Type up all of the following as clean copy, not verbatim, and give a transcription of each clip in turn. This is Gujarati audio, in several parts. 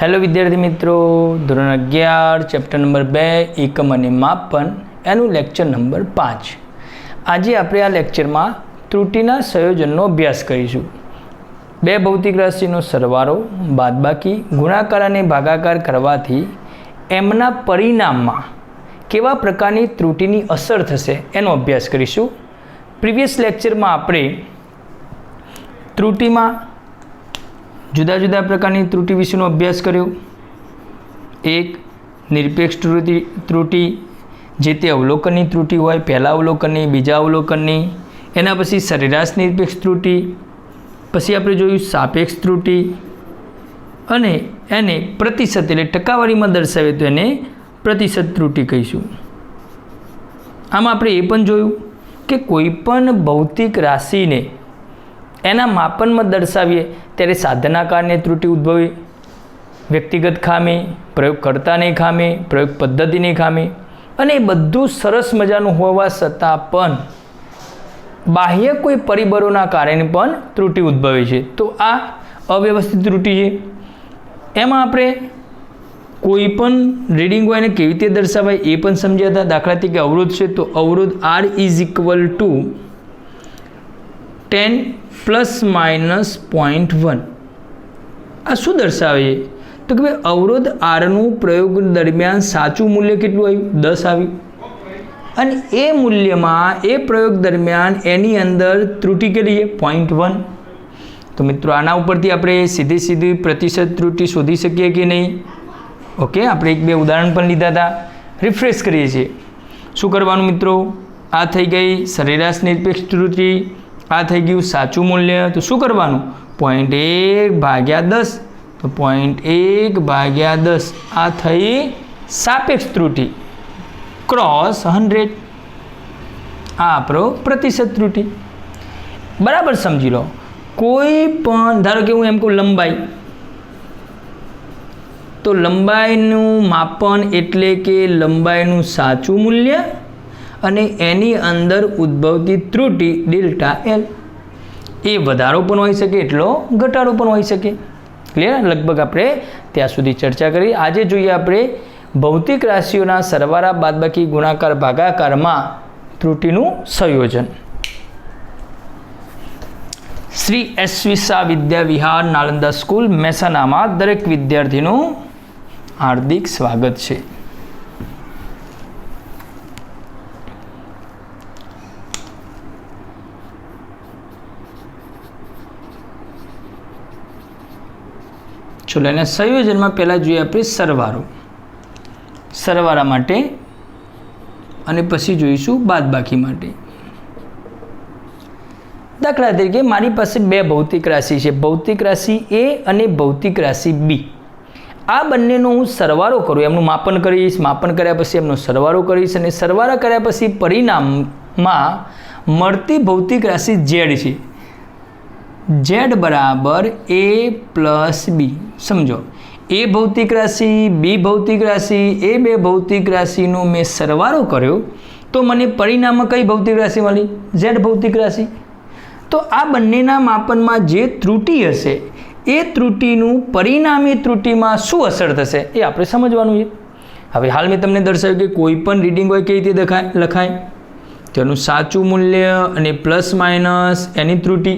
हेलो विद्यार्थी मित्रों, ધોરણ 11 ચેપ્ટર નંબર 2 એકમ અને માપન એનું લેક્ચર નંબર 5। આજે આપણે આ લેક્ચરમાં ત્રુટિના સંયોજનનો અભ્યાસ કરીશું। બે ભૌતિક રાશિનો સરવાળો, બાદબાકી, ગુણાકાર અને ભાગાકાર કરવાથી એમના પરિણામમાં કેવા પ્રકારની ત્રુટિની અસર થશે એનો અભ્યાસ કરીશું। પ્રીવિયસ લેક્ચરમાં આપણે ત્રુટિમાં जुदा जुदा प्रकार की त्रुटि विषय अभ्यास कर्यो। एक निरपेक्ष त्रुटि जे ते अवलोकन की त्रुटि होय, पहला अवलोकन की, बीजा अवलोकन की, एना पछी सरेराश निरपेक्ष त्रुटि, पछी आपणे जोयुं सापेक्ष त्रुटि अने एने प्रतिशत एटले टकावारी में दर्शावे तो एने प्रतिशत त्रुटि कहीशुं। आम आपणे ए पण जोयुं के कोईपण भौतिक राशि ने एना मापन में दर्शावीए त्यारे साधनाकार ने त्रुटि उद्भवे, व्यक्तिगत खामी, प्रयोगकर्ता ने खामी, प्रयोग पद्धति ने खामी अने बधुं सरस मजानुं होवा छतां पण बाह्य कोई परिबळोना कारणे पण त्रुटि उद्भवे छे। तो आ अव्यवस्थित त्रुटि छे। एमां आपणे कोईपण रीडिंग होय ने केवी रीते दर्शावाय ए पण समज्या हता। दाखला तरीके अवरोध छे तो अवरोध R = 10 ± 0.1 आ शू दर्शावे तो कि भाई अवरोध आर प्रयोग दरमियान साचू मूल्य केटलुं आव्युं 10 आव्युं अने ए मूल्य में ए प्रयोग दरमियान एनी अंदर त्रुटि केटली छे 0.1। तो मित्रों आना उपरथी आपणे सीधी सीधी प्रतिशत त्रुटि शोधी शकीए कि नहीं। ओके, आपणे एक बे उदाहरण पण लीधा था। रिफ्रेश करीए छीए। शुं करवानुं मित्रों, आ थई गई सरेराश निरपेक्ष त्रुटि, आ थई गयुं साचुं मूल्य। तो शुं करवानुं 0.1/10। तो 0.1/10 आ थई सापेक्ष त्रुटि क्रॉस 100। आ आपणो प्रतिशत त्रुटि। बराबर समझी लो। कोई पण धारो के हूँ एम कहूँ लंबाई, तो लंबाईनुं मापन एटले के लंबाईनुं साचुं मूल्य અને એની અંદર ઉદ્ભવતી ત્રુટિ ડેલ્ટા એલ એ વધારો પણ હોઈ શકે એટલો ઘટાડો પણ હોઈ શકે। ક્લિયર? લગભગ આપણે ત્યાં સુધી ચર્ચા કરી। આજે જોઈએ આપણે ભૌતિક રાશિઓના સરવાળા, બાદબાકી, ગુણાકાર, ભાગાકારમાં ત્રુટિનું સંયોજન। શ્રી એસ વિસા વિદ્યા વિહાર નાલંદા સ્કૂલ મહેસાણામાં દરેક વિદ્યાર્થીનું હાર્દિક સ્વાગત છે। चलो एना संयोजन में पहला जो अपने सरवारो, सरवारा माटे अने पछी जोईशुं बादबाकी माटे। दाखला तरीके मारी पासे बे भौतिक राशि है, भौतिक राशि ए अने भौतिक राशि बी। आ बंनेनो हूँ सरवारो करूँ, एमनुं मापन करीश, मापन कर्या पछी एमनो सरवारो करीश अने सरवारा कर्या पछी परिणाममां मळती भौतिक राशि जेड छे। Z बराबर A+B। समझो, ए भौतिक राशि, बी भौतिक राशि, ए बे भौतिक राशि मैं सरवारो कर्यो तो मने परिणाम में कई भौतिक राशि मळी? Z भौतिक राशि। तो आ बंनेना मापन में जे त्रुटि हशे ए त्रुटिनुं परिणामी त्रुटि में शुं असर थशे ए आपणे समजवानुं छे। हवे हाल में तमने दर्शाव्युं कि कोईपण रीडिंग होय केवी रीते लखाय, तेनुं साचुं मूल्य अने प्लस माइनस एनी त्रुटि,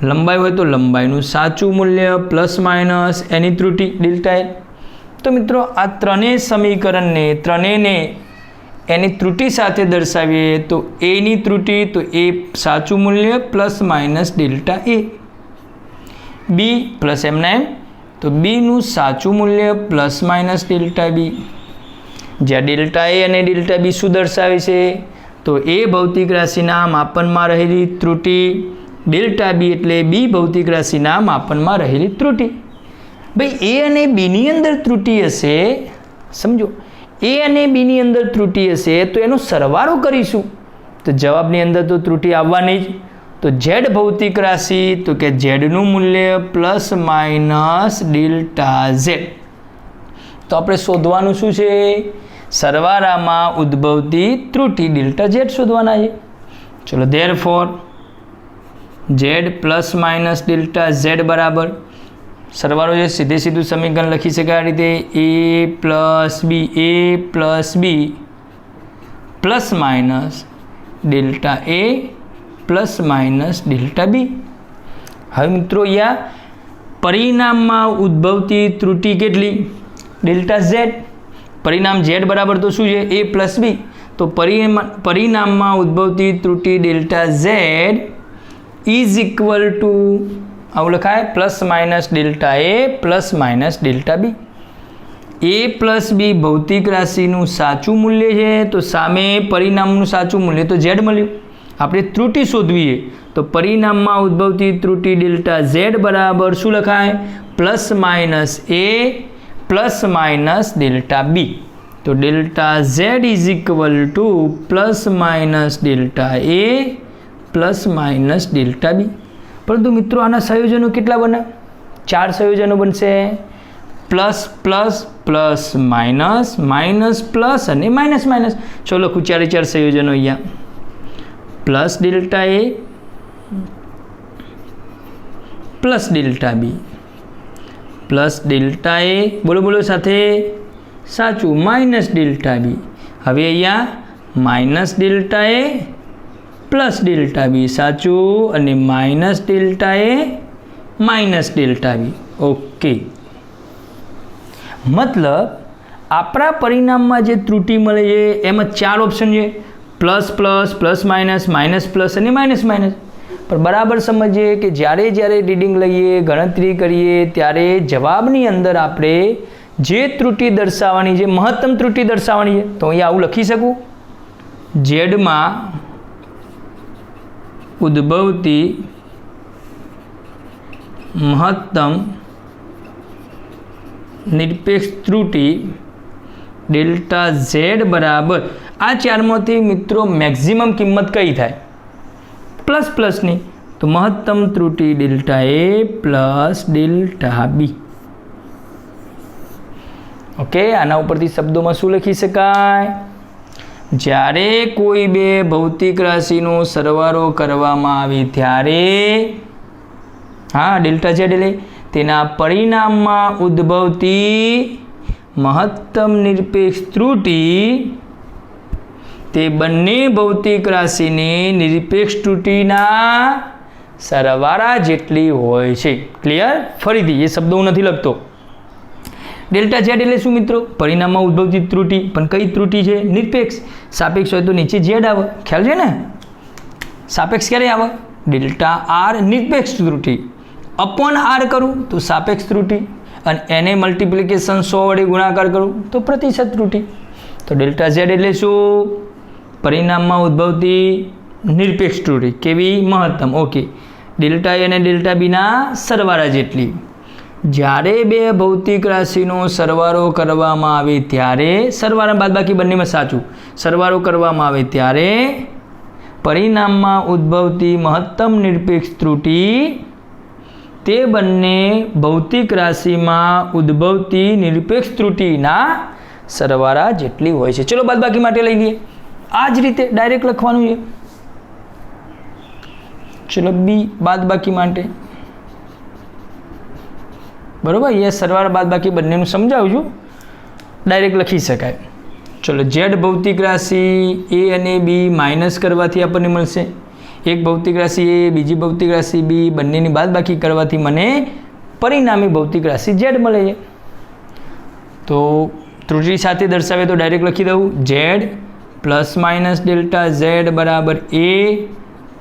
लंबाई हो तो लंबाईनुं साचुं मूल्य प्लस माइनस एनी त्रुटि डेल्टा एल। तो मित्रों आ त्रणेय समीकरण ने त्रणेयने एनी त्रुटि साथे दर्शावीए तो ए नी त्रुटि तो ए साचुं मूल्य plus minus delta A, B plus M ना एम तो बी नु साचुं मूल्य प्लस माइनस डेल्टा बी। ज्यां डेल्टा ए अने डेल्टा बी शुं दर्शावे छे तो ए भौतिक राशिना मापनमा रहेली त्रुटि, डेल्टा बी एटले बी भौतिक राशिना मापन में रहेली त्रुटि। भाई ए अने बी नी अंदर त्रुटि हशे, समझो ए अने बी नी अंदर त्रुटि हशे तो एनो सरवारो करीशुं तो जवाबनी अंदर तो त्रुटि आववानी ज। तो जेड भौतिक राशि तो के जेड नु मूल्य प्लस माइनस डेल्टा जेड। तो आपणे शोधवानुं शुं छे? सरवारामां उद्भवती त्रुटि डेल्टा जेड शोधवाना छे। चलो देयरफॉर Z ± डेल्टा Z बराबर સરવાળો છે સીધે સીધું સમીકરણ લખી શકાય આ રીતે a plus B plus minus delta A plus minus delta B. હવે મિત્રો અહીંયા પરિણામમાં ઉદ્ભવતી ત્રુટિ કેટલી? Delta Z. પરિણામ ઝેડ બરાબર તો શું છે? A plus B. તો પરિણામમાં ઉદ્ભવતી ત્રુટિ delta Z is equal to આવું લખાય plus minus delta A plus minus delta B. A plus B ભૌતિક રાશિનું સાચું મૂલ્ય છે, તો સામે પરિણામનું સાચું મૂલ્ય તો ઝેડ મળ્યું. આપણે ત્રુટિ શોધવીએ તો પરિણામમાં ઉદ્ભવતી ત્રુટિ ડેલ્ટા ઝેડ બરાબર શું લખાય? Plus minus A plus minus delta B. તો delta Z is equal to plus minus delta A plus minus delta B. પરંતુ મિત્રો આના સંયોજનો કેટલા બને? 4 સંયોજનો બનશે. Plus plus plus minus minus plus અને માઇનસ માઇનસ. ચલો લખું 4 સંયોજનો અહીંયા. Plus delta A plus delta B plus delta A બોલો સાથે સાચું માઇનસ ડેલ્ટા બી. હવે અહીંયા minus delta A plus delta બી સાચું અને minus delta A minus delta B. Okay, મતલબ આપણા પરિણામમાં જે ત્રુટિ મળે છે એમાં 4 ઓપ્શન છે. Plus plus plus minus minus plus અને માઇનસ માઇનસ. પણ બરાબર સમજીએ કે જ્યારે રીડિંગ લઈએ ગણતરી કરીએ ત્યારે જવાબની અંદર આપણે જે ત્રુટિ દર્શાવવાની છે મહત્તમ ત્રુટિ દર્શાવવાની છે. તો અહીંયા આવું લખી શકું ઝેડમાં ઉદ્ભવતી મહત્તમ નિરપેક્ષ ત્રુટિ ડેલ્ટા ઝેડ બરાબર આ 4માંથી મિત્રો મેક્સિમમ કિંમત કઈ થાય? પ્લસ પ્લસની. તો મહત્તમ ત્રુટિ delta A plus delta B. Okay, આના ઉપરથી શબ્દોમાં શું લખી શકાય? જ્યારે કોઈ બે ભૌતિક રાશિનો સરવાળો કરવામાં આવે ત્યારે ડેલ્ટા ઝેડ એટલે તેના પરિણામમાં ઉદ્ભવતી મહત્તમ નિરપેક્ષ ત્રુટિ તે બંને ભૌતિક રાશિની નિરપેક્ષ ત્રુટિના સરવાળા જેટલી હોય છે. ક્લિયર? ફરીથી એ શબ્દો હું નથી લખતો. ડેલ્ટા ઝેડ એટલે શું મિત્રો? પરિણામમાં ઉદ્ભવતી ત્રુટિ. પણ કઈ ત્રુટિ છે? નિરપેક્ષ. સાપેક્ષ હોય તો નીચે ઝેડ આવે. ખ્યાલ છે ને? સાપેક્ષ ક્યારે આવે? ડેલ્ટા આર નિરપેક્ષ ત્રુટિ. અપોન આર કરું તો સાપેક્ષ ત્રુટિ અને એને મલ્ટિપ્લિકેશન 100 વડે ગુણાકાર કરું તો પ્રતિશત ત્રુટિ. તો ડેલ્ટા ઝેડ એટલે શું? પરિણામમાં ઉદ્ભવતી નિરપેક્ષ ત્રુટિ. કેવી? મહત્તમ. ઓકે, ડેલ્ટા એ અને ડેલ્ટા બીના સરવાળા જેટલી. જ્યારે બે ભૌતિક રાશિનો સરવાળો કરવામાં આવે ત્યારે સરવાળા બાદબાકી બંનેમાં સાચું. સરવાળો કરવામાં આવે ત્યારે પરિણામમાં ઉદ્ભવતી મહત્તમ નિરપેક્ષ ત્રુટિ તે બંને ભૌતિક રાશિમાં ઉદ્ભવતી નિરપેક્ષ ત્રુટિના સરવાળા જેટલી હોય છે. ચલો બાદબાકી માટે લઈ લઈએ. આ જ રીતે ડાયરેક્ટ લખવાનું છે. ચલો બી બાદબાકી માટે બરોબર. અહીંયા સરવાળા બાદબાકી બંનેનું સમજાવું છું. ડાયરેક્ટ લખી શકાય. ચલો ઝેડ ભૌતિક રાશિ એ અને બી માઇનસ કરવાથી આપણને મળશે. એક ભૌતિક રાશિ એ બીજી ભૌતિક રાશિ બી બંનેની બાદબાકી કરવાથી મને પરિણામી ભૌતિક રાશિ ઝેડ મળે છે. તો ત્રુટિ સાથે દર્શાવે તો ડાયરેક્ટ લખી દઉં Z plus minus delta Z બરાબર A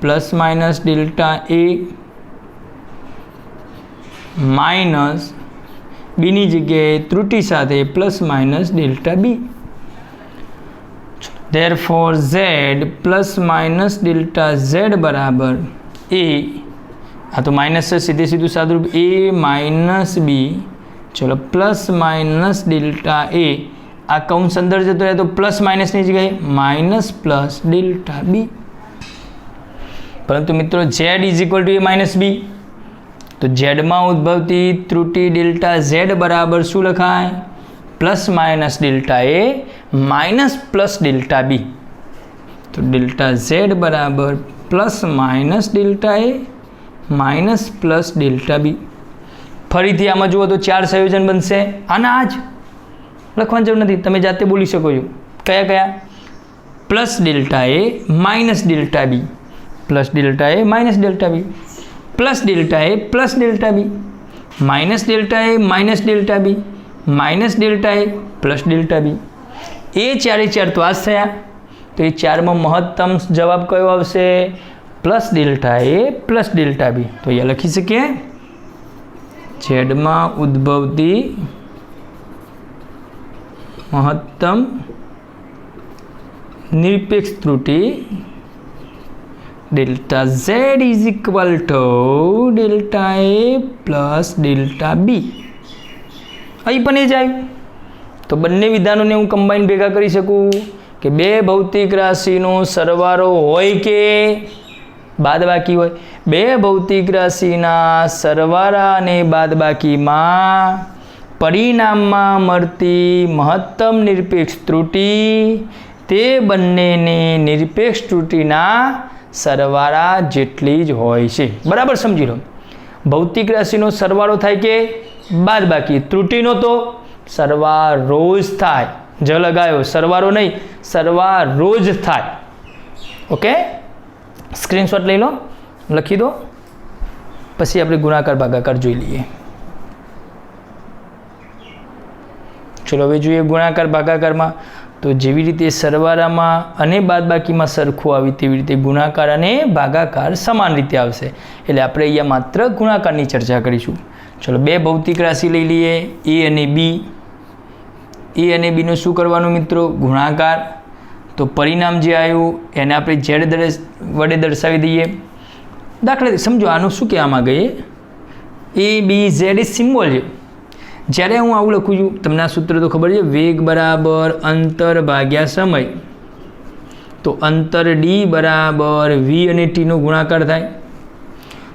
plus minus delta A minus બીની જગ્યાએ ત્રુટિ સાથે plus minus delta B. therefore z plus minus delta Z બરાબર એ. આ તો માઇનસ છે, સીધે સીધું સાદુરૂપ એ માઇનસ બી. ચલો પ્લસ માઇનસ ડેલ્ટા એ. આ કૌંસ અંદર જતો રહે તો પ્લસ માઇનસની જગ્યાએ માઇનસ પ્લસ ડેલ્ટા બી. પરંતુ મિત્રો Z is equal to A minus B. તો ઝેડમાં ઉદ્ભવતી ત્રુટિ ડેલ્ટા ઝેડ બરાબર શું લખાય? Plus minus delta A minus plus delta B. તો ડેલ્ટા ઝેડ બરાબર plus minus delta A minus plus delta B. ફરીથી આમાં જુઓ તો 4 સંયોજન બનશે આના આ જ લખવાની જરૂર નથી, તમે જાતે બોલી શકો છો. કયા કયા? Plus delta A minus delta B, plus delta A minus delta B, plus delta A plus delta B, minus delta A minus delta B, minus delta A plus delta B. એ 4 એ 4 તો આ જ થયા. તો એ 4માં મહત્તમ જવાબ કયો આવશે? Plus delta A plus delta B. તો અહીંયા લખી શકીએ ઝેડમાં ઉદ્ભવતી મહત્તમ નિરપેક્ષ ત્રુટિ delta Z is equal to delta A plus delta B. અહીં પણ એ જ આવ્યું. તો બંને વિધાનોને હું કમ્બાઈન ભેગા કરી શકું કે બે ભૌતિક રાશિનો સરવાળો હોય કે બાદબાકી હોય. બે ભૌતિક રાશિના સરવાળા અને બાદબાકીમાં પરિણામમાં મળતી મહત્તમ નિરપેક્ષ ત્રુટિ તે બંનેની નિરપેક્ષ ત્રુટિના સરવાળા જેટલી જ હોય છે. બરાબર સમજી લો. ભૌતિક રાશિનો સરવાળો થાય કે બાદબાકી, ત્રુટિનો તો સરવાળો જ થાય. જ લગાયો, સરવાળો નહીં, સરવાળો જ થાય. ઓકે, સ્ક્રીનશોટ લઈ લો, લખી દો, પછી આપણે ગુણાકાર ભાગાકાર જોઈ લઈએ. ચલો હવે જોઈએ ગુણાકાર ભાગાકારમાં. તો જેવી રીતે સરવાળામાં અને બાદબાકીમાં સરખું આવી તેવી રીતે ગુણાકાર અને ભાગાકાર સમાન રીતે આવશે. એટલે આપણે અહીંયા માત્ર ગુણાકારની ચર્ચા કરીશું. ચલો બે ભૌતિક રાશિ લઈ લઈએ, એ અને બી. એ અને બીનું શું કરવાનું મિત્રો? ગુણાકાર. તો પરિણામ જે આવ્યું એને આપણે ઝેડ વડે દર્શાવી દઈએ. દાખલા સમજો આનું શું કહેવા માંગે? એ બી ઝેડ એ સિમ્બોલ છે. જ્યારે હું આવું લખું છું, તમને આ સૂત્ર તો ખબર છે, વેગ બરાબર અંતર ભાગ્યા સમય. તો અંતર ડી બરાબર વી અને ટીનો ગુણાકાર થાય.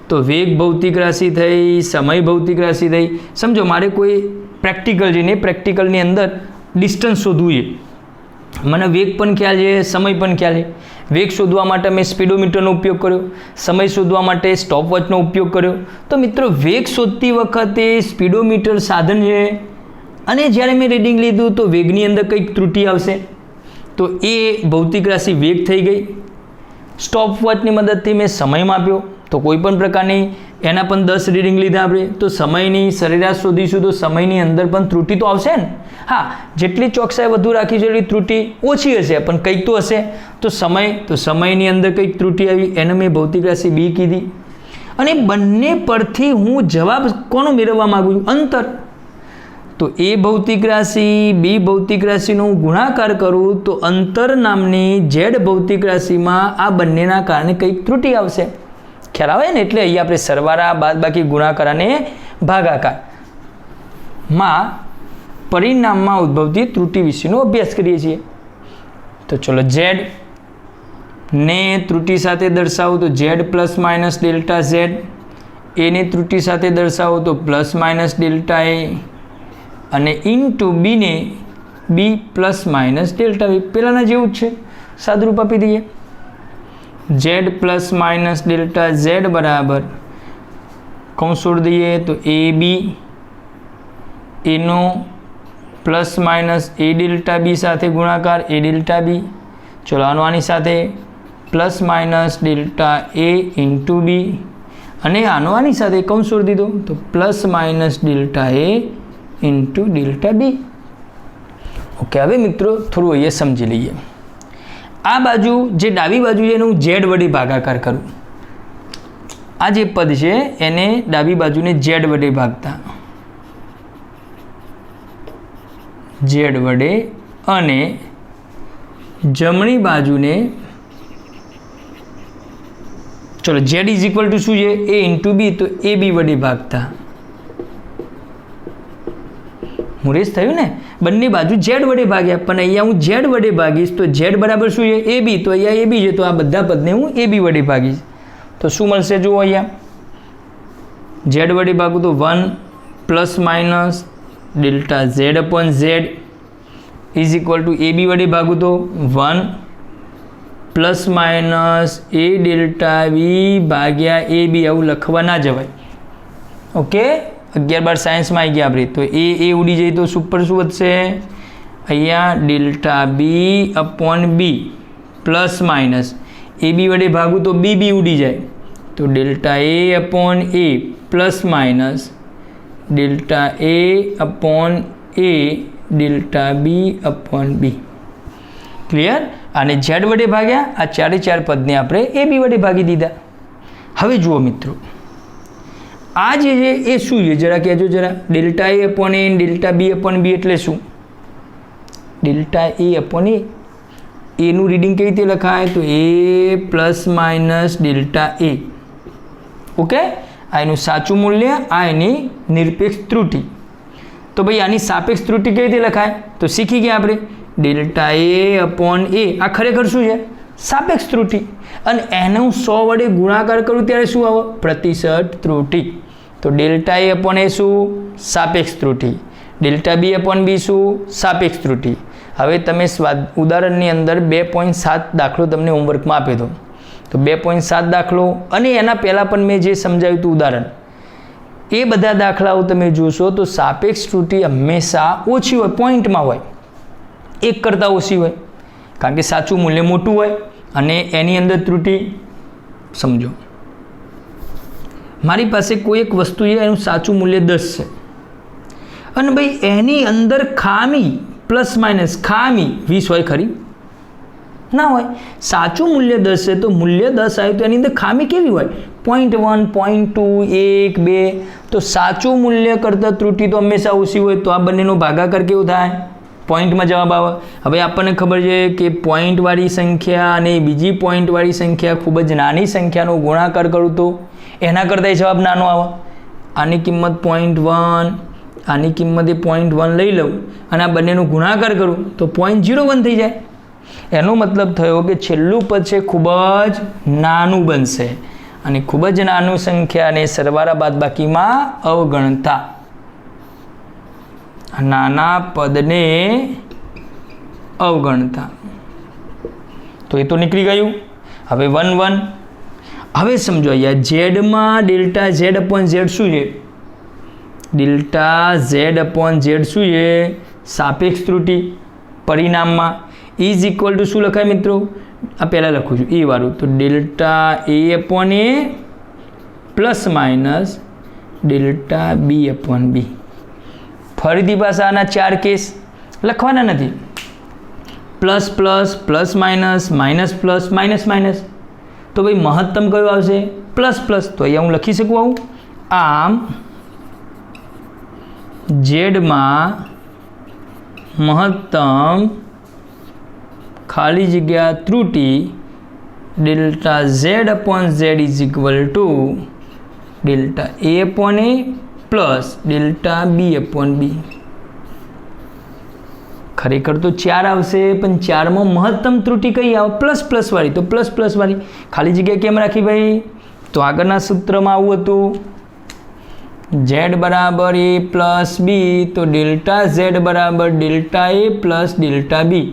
તો વેગ ભૌતિક રાશિ થઈ, સમય ભૌતિક રાશિ થઈ. સમજો મારે કોઈ પ્રેક્ટિકલ છે ને, પ્રેક્ટિકલની અંદર ડિસ્ટન્સ શોધવું છે. મને વેગ પણ ખ્યાલ છે, સમય પણ ખ્યાલ છે. વેગ શોધવા માટે મેં સ્પીડોમીટરનો ઉપયોગ કર્યો, સમય શોધવા માટે સ્ટોપવોચનો ઉપયોગ કર્યો. તો મિત્રો વેગ શોધતી વખતે સ્પીડોમીટર સાધન છે, અને જ્યારે મેં રીડિંગ લીધું તો વેગની અંદર કંઈક ત્રુટિ આવશે. તો એ ભૌતિક રાશિ વેગ થઈ ગઈ. સ્ટોપવોચની મદદથી મેં સમય માપ્યો, તો કોઈ પણ પ્રકારની એના પણ 10 રીડિંગ લીધા આપણે, તો સમયની સરેરાશ શોધીશું તો સમયની અંદર પણ ત્રુટિ તો આવશે ને. હા, જેટલી ચોકસાઈ વધુ રાખીશું એટલી ત્રુટિ ઓછી હશે, પણ કંઈક તો હશે. તો સમયની અંદર કંઈક ત્રુટિ આવી, એને મેં ભૌતિક રાશિ બી કીધી. અને બંને પરથી હું જવાબ કોનો મેળવવા માગું છું? અંતર. તો એ ભૌતિક રાશિ બી ભૌતિક રાશિનો હું ગુણાકાર કરું તો અંતર નામની ઝેડ ભૌતિક રાશિમાં આ બંનેના કારણે કંઈક ત્રુટિ આવશે. ખ્યાલ આવે ને? એટલે અહીંયા આપણે સરવાળા, બાદબાકી, ગુણાકાર અને ભાગાકારમાં પરિણામમાં ઉદ્ભવતી ત્રુટિ વિશેનો અભ્યાસ કરીએ છીએ. તો ચલો ઝેડ ને ત્રુટિ સાથે દર્શાવું તો Z plus minus delta Z. એને ત્રુટિ સાથે દર્શાવું તો પ્લસ માઇનસ ડેલ્ટા એ. અને ઇન્ટુ બીને બી પ્લસ માઇનસ ડેલ્ટા બી. પહેલાંના જેવું જ છે, સાદુરૂપ આપી દઈએ. Z plus minus delta Z બરાબર કૌંસ છોડી દઈએ તો એ બી એનો પ્લસ માઇનસ એ ડેલ્ટા બી સાથે ગુણાકાર એ ડેલ્ટા બી. ચલો આની સાથે પ્લસ માઇનસ ડેલ્ટા એ ઇન્ટુ બી, અને આની સાથે કૌંસ છોડી દીધો તો પ્લસ માઇનસ ડેલ્ટા એ ઇન્ટુ ડેલ્ટા બી. ઓકે, હવે મિત્રો થોડું અહીંયા સમજી લઈએ. આ બાજુ જે ડાબી બાજુ છે એને હું ઝેડ વડે ભાગાકાર કરું. આ જે પદ છે એને ડાબી બાજુને ઝેડ વડે ભાગતા, ઝેડ વડે, અને જમણી બાજુને ચલો ઝેડ ઇઝ ઇક્વલ ટુ શું છે? એ ઇન્ટુ બી, તો એ બી વડે ભાગતા. મુરેશ થયું ને? બંને બાજુ ઝેડ વડે ભાગ્યા, પણ અહીંયા હું ઝેડ વડે ભાગીશ તો ઝેડ બરાબર શું છે? એ બી. તો અહીંયા એ બી છે, તો આ બધા પદને હું એ બી વડે ભાગીશ તો શું મળશે? જુઓ અહીંયા ઝેડ વડે ભાગું તો 1 plus minus delta Z upon Z is equal to A B વડે ભાગું તો 1 plus minus A delta B ભાગ્યા એ બી. આવું લખવા ના જવાય. ઓકે, 11-12 સાયન્સમાં આવી ગયા આપણે, તો એ ઉડી જાય તો સુપર શું વધશે અહીંયા ડેલ્ટા બી અપોન બી પ્લસ માઇનસ એ બી વડે ભાગું તો બી ઉડી જાય, તો delta A upon A plus minus delta A upon A delta B upon B. Clear? અને ઝેડ વડે ભાગ્યા આ ચારે ચાર પદને આપણે એ બી વડે ભાગી દીધા. હવે જુઓ મિત્રો, આ જે છે એ શું છે જરા કહેજો જરા. Delta A upon A delta B upon બી એટલે શું? ડેલ્ટા એ અપોન એનું રીડિંગ કેવી રીતે લખાય? તો એ પ્લસ માઇનસ ડેલ્ટા એ. ઓકે, આ એનું સાચું મૂલ્ય, આ એની નિરપેક્ષ ત્રુટિ. તો ભાઈ આની સાપેક્ષ ત્રુટિ કેવી રીતે લખાય? તો શીખી ગયા આપણે. ડેલ્ટા એ અપોન એ આ ખરેખર શું છે? સાપેક્ષ ત્રુટિ. અને એને હું 100 વડે ગુણાકાર કરું ત્યારે શું આવે? પ્રતિશત ત્રુટિ. તો ડેલ્ટા એ અપોન એ શું? સાપેક્ષ ત્રુટિ. ડેલ્ટા બી અપોન બી શું? સાપેક્ષ ત્રુટિ. હવે તમે ઉદાહરણની અંદર 2.7 દાખલો તમને હોમવર્કમાં આપી દો, તો 2.7 દાખલો અને એના પહેલાં પણ મેં જે સમજાવ્યું હતું ઉદાહરણ, એ બધા દાખલાઓ તમે જોશો તો સાપેક્ષ ત્રુટિ હંમેશા ઓછી હોય, પોઈન્ટમાં હોય, 1 કરતાં ઓછી હોય, કારણ કે સાચું મૂલ્ય મોટું હોય અને એની અંદર ત્રુટિ. સમજો, મારી પાસે કોઈ એક વસ્તુ છે, એનું સાચું મૂલ્ય 10 છે અને ભાઈ એની અંદર ખામી પ્લસ માઇનસ ખામી 20 હોય ખરી? ના હોય. સાચું મૂલ્ય 10 છે તો મૂલ્ય 10 આવ્યું તો એની અંદર ખામી કેવી હોય? 0.1, 0.2, 1, 2. તો સાચું મૂલ્ય કરતાં ત્રુટિ તો હંમેશા ઓછી હોય, તો આ બંનેનો ભાગાકાર કેવો થાય? પોઈન્ટમાં જવાબ આવે. હવે આપણને ખબર છે કે પોઈન્ટવાળી સંખ્યા અને બીજી પોઈન્ટવાળી સંખ્યા ખૂબ જ નાની સંખ્યાનો ગુણાકાર કરું તો એના કરતાં જવાબ નાનો આવે. આની કિંમત 0.1, આની કિંમત એ 0.1 લઈ લઉં અને આ બંનેનો ગુણાકાર કરું તો 0.01 થઈ જાય. એનો મતલબ થયો કે છેલ્લું પદ છે ખૂબ જ નાનું બનશે અને ખૂબ જ નાનું સંખ્યાને સરવાળા બાદબાકીમાં અવગણતા નાના પદને અવગણતા. તો એ તો નીકળી ગયું. હવે 1 1. હવે સમજો અહીંયા ઝેડમાં ડેલ્ટા ઝેડ અપોન ઝેડ શું છે? ડેલ્ટા ઝેડ અપોન ઝેડ શું છે? સાપેક્ષ ત્રુટિ. પરિણામમાં ઇઝ ઇક્વલ ટુ શું લખાય મિત્રો? આ પહેલાં લખું છું એ વાળું. તો delta A upon A plus minus delta B upon B. ફરીથી પાછા આના 4 કેસ લખવાના નથી. Plus plus plus minus minus plus minus minus. તો ભાઈ મહત્તમ કયું આવશે? Plus plus. તો અહીંયા હું લખી શકું આવું. આમ ઝેડમાં મહત્તમ ખાલી જગ્યા ત્રુટિ delta Z upon Z is equal to delta A upon A plus delta B upon B. ખરેખર તો 4 આવશે, પણ 4માં મહત્તમ ત્રુટિ કઈ આવે? પ્લસ પ્લસ વાળી. તો પ્લસ પ્લસ વાળી ખાલી જગ્યા કેમ રાખી ભાઈ? તો આગળના સૂત્રમાં આવું હતું, ઝેડ બરાબર એ પ્લસ બી, તો ડેલ્ટા ઝેડ બરાબર ડેલ્ટા એ પ્લસ ડેલ્ટા બી.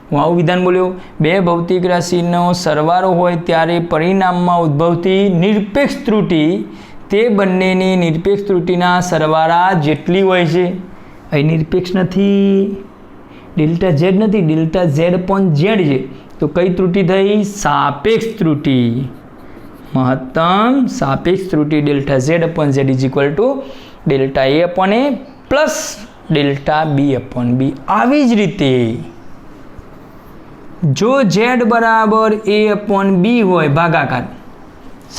હું આવું વિધાન બોલ્યો. બે ભૌતિક રાશિનો સરવાળો હોય ત્યારે પરિણામમાં ઉદ્ભવતી નિરપેક્ષ ત્રુટિ તે બંનેની નિરપેક્ષ ત્રુટિના સરવાળા જેટલી હોય છે. અહીં નિરપેક્ષ નથી, ડેલ્ટા ઝેડ નથી, ડેલ્ટા ઝેડ અપોન ઝેડ છે. તો કઈ ત્રુટિ થઈ? સાપેક્ષ ત્રુટિ. મહત્તમ સાપેક્ષ ત્રુટિ delta Z upon Z is equal to delta A upon A plus delta B upon B. આવી જ રીતે જો ઝેડ બરાબર એ અપોન બી હોય ભાગાકાર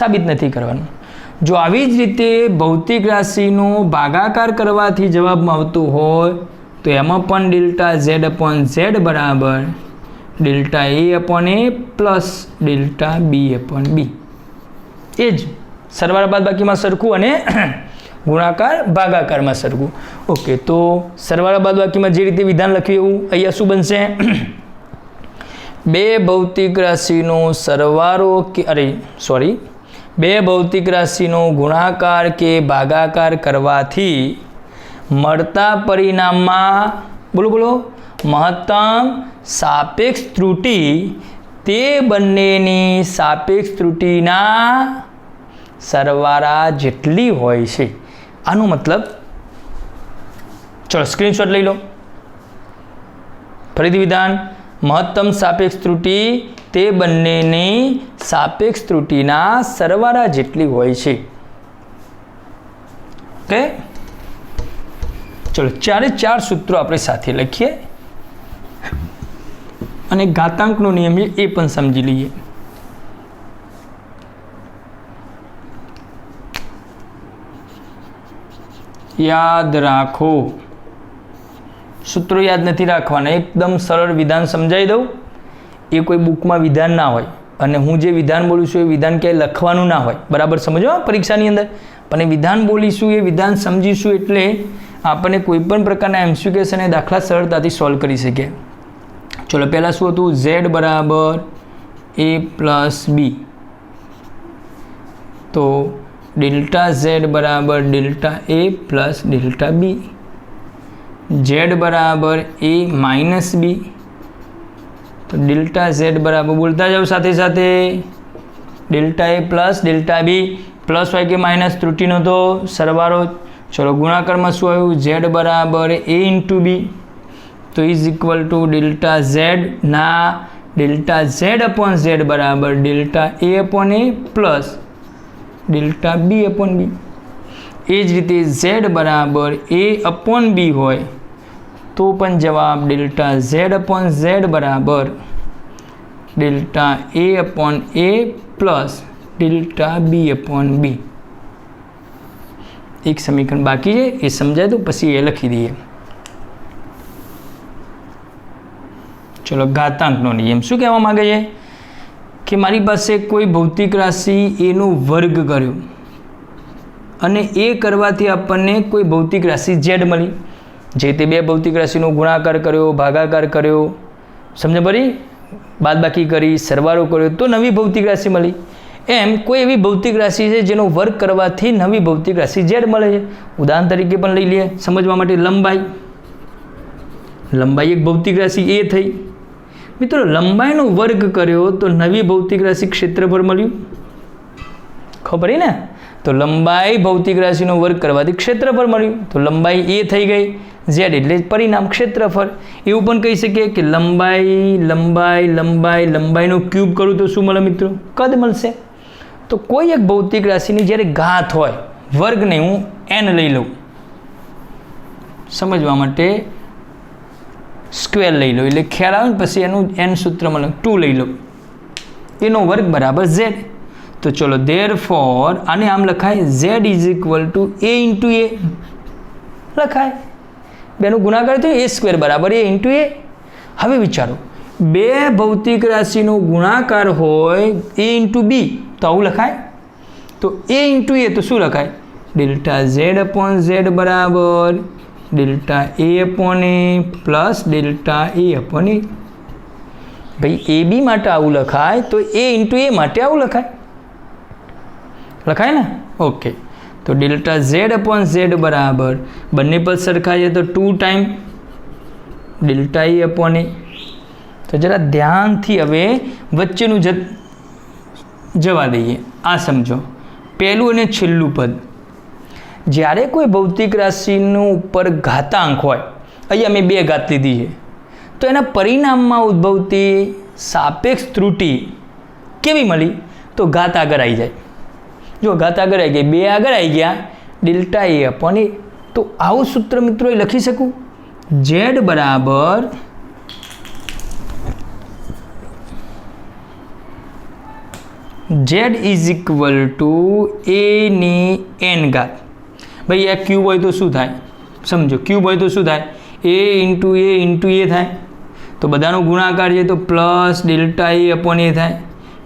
સાબિત નથી કરવાનું. જો આવી જ રીતે ભૌતિક રાશિનો ભાગાકાર કરવાથી જવાબમાં આવતું હોય તો એમાં પણ ડેલ્ટા ઝેડ અપોન ઝેડ બરાબર delta A upon A plus delta B upon B. એ જ સરવાળા બાદબાકીમાં સરખું અને ગુણાકાર ભાગાકારમાં સરખું. ઓકે, તો સરવાળા બાદબાકીમાં જે રીતે વિધાન લખ્યું એવું અહીંયા શું બનશે? બે ભૌતિક રાશિનો સરવાળો બે ભૌતિક રાશિનો ગુણાકાર કે ભાગાકાર કરવાથી મળતા પરિણામમાં બોલો મહત્તમ સાપેક્ષ ત્રુટિ તે બંનેની સાપેક્ષ ત્રુટિના સરવાળા જેટલી હોય છે. આનો મતલબ ચલો સ્ક્રીનશોટ લઈ લો. ફરીથી વિધાન, મહત્તમ સાપેક્ષ ત્રુટિ તે બંનેની સાપેક્ષ ત્રુટિના સરવાળા જેટલી હોય છે. ઓકે, ચલો ચારે ચાર સૂત્રો આપણે સાથે લખીએ અને ઘાતાંકનો નિયમ એ પણ સમજી લઈએ. યાદ રાખો, સૂત્રો યાદ નથી રાખવાના, એકદમ સરળ વિધાન સમજાવી દઉં. એ કોઈ બુકમાં વિધાન ના હોય અને હું જે વિધાન બોલું છું એ વિધાન ક્યાંય લખવાનું ના હોય, બરાબર સમજો પરીક્ષાની અંદર. પણ એ વિધાન બોલીશું, એ વિધાન સમજીશું એટલે આપણને કોઈ પણ પ્રકારના એમસીક્યુ અને દાખલા સરળતાથી સોલ્વ કરી શકીએ. ચલો પહેલાં શું હતું? ઝેડ બરાબર a પ્લસ બી, તો ડેલ્ટા ઝેડ બરાબર delta a plus delta B. Z બરાબર a માઇનસ બી, તો ડેલ્ટા ઝેડ બરાબર, બોલતા જાઓ સાથે સાથે, delta a plus delta B. Plus હોય કે માઇનસ ત્રુટિનો તો સરવાળો. ચલો ગુણાકારમાં શું આવ્યું? ઝેડ બરાબર a ઇન્ટુ બી, તો is equal to delta Z ના ડેલ્ટા ઝેડ અપોન ઝેડ બરાબર delta a upon a plus delta B upon B. એ જ રીતે ઝેડ બરાબર a અપોન બી હોય તો પણ જવાબ ડેલ્ટા ઝેડ અપોન ઝેડ બરાબર delta a upon a plus delta B upon B. એક સમીકરણ બાકી છે, એ સમજાય તો પછી એ લખી દઈએ. ચલો ઘાતાંકનો નિયમ શું કહેવા માંગે છે કે મારી પાસે કોઈ ભૌતિક રાશિ એનો વર્ગ કર્યો અને એ કરવાથી આપણને કોઈ ભૌતિક રાશિ ઝેડ મળી. જે તે બે ભૌતિક રાશિનો ગુણાકાર કર્યો, ભાગાકાર કર્યો, સમજ પડી, બાદબાકી કરી, સરવાળો કર્યો તો નવી ભૌતિક રાશિ મળી. એમ કોઈ એવી ભૌતિક રાશિ છે જેનો વર્ગ કરવાથી નવી ભૌતિક રાશિ ઝેડ મળે છે. ઉદાહરણ તરીકે પણ લઈ લઈએ સમજવા માટે. લંબાઈ એક ભૌતિક રાશિ એ થઈ. મિત્રો લંબાઈનો વર્ગ કર્યો તો નવી ભૌતિક રાશિ ક્ષેત્રફળ મળ્યું, ખબર ને? તો લંબાઈ ભૌતિક રાશિનો વર્ગ કરવાથી ક્ષેત્રફળ મળ્યું, તો લંબાઈ એ થઈ ગઈ. ઝેડ એટલે પરિણામ ક્ષેત્રફળ. એવું પણ કહી શકીએ કે લંબાઈનો ક્યુબ કરું તો શું મળે મિત્રો? કદ મળશે. તો કોઈ એક ભૌતિક રાશિની જ્યારે ઘાત હોય, વર્ગ નહીં, હું n લઈ લઉં સમજવા માટે, સ્ક્વેર લઈ લો એટલે ખ્યાલ આવે ને, પછી એનું n સૂત્ર મળે 2 લઈ લો, એનો વર્ગ બરાબર ઝેડ. તો ચલો ધેરફોર આને આમ લખાય Z is equal to a into A લખાય. બેનું ગુણાકાર થયું a સ્ક્વેર બરાબર a ઇન્ટુ એ. હવે વિચારો, બે ભૌતિક રાશિનો ગુણાકાર હોય a ઇન્ટુ બી તો આવું લખાય. તો a ઇન્ટુ એ તો શું લખાય? ડેલ્ટા ઝેડ અપોન ઝેડ બરાબર delta a upon a plus delta a upon a. ભાઈ એ બી માટે આવું લખાય તો a ઇન્ટુ એ માટે આવું લખાય ને? ઓકે, તો ડેલ્ટા ઝેડ અપોન ઝેડ બરાબર બંને પદ સરખા છે તો 2 ટાઈમ ડેલ્ટા એ અપોન એ. તો જરા ધ્યાનથી હવે વચ્ચેનું જવા દઈએ. આ સમજો, પહેલું અને છેલ્લું પદ. જ્યારે કોઈ ભૌતિક રાશિનું ઉપર ઘાતાંક હોય, અહીંયા મેં 2 ઘાત લીધી છે, તો એના પરિણામમાં ઉદ્ભવતી સાપેક્ષ ત્રુટિ કેવી મળી? તો ઘાત આગળ આવી જાય. જો ઘાત આગળ આવી ગઈ, 2 આગળ આવી ગયા, ડેલ્ટા એ અપોન એ. તો આવું સૂત્ર મિત્રો એ લખી શકું, ઝેડ બરાબર Z is equal to a ની n ઘાત. ભાઈ આ ક્યુબ હોય તો શું થાય? સમજો, ક્યુબ હોય તો શું થાય? a ઇન્ટુ એ થાય. તો બધાનો ગુણાકાર છે તો પ્લસ ડેલ્ટા એ અપોન એ થાય.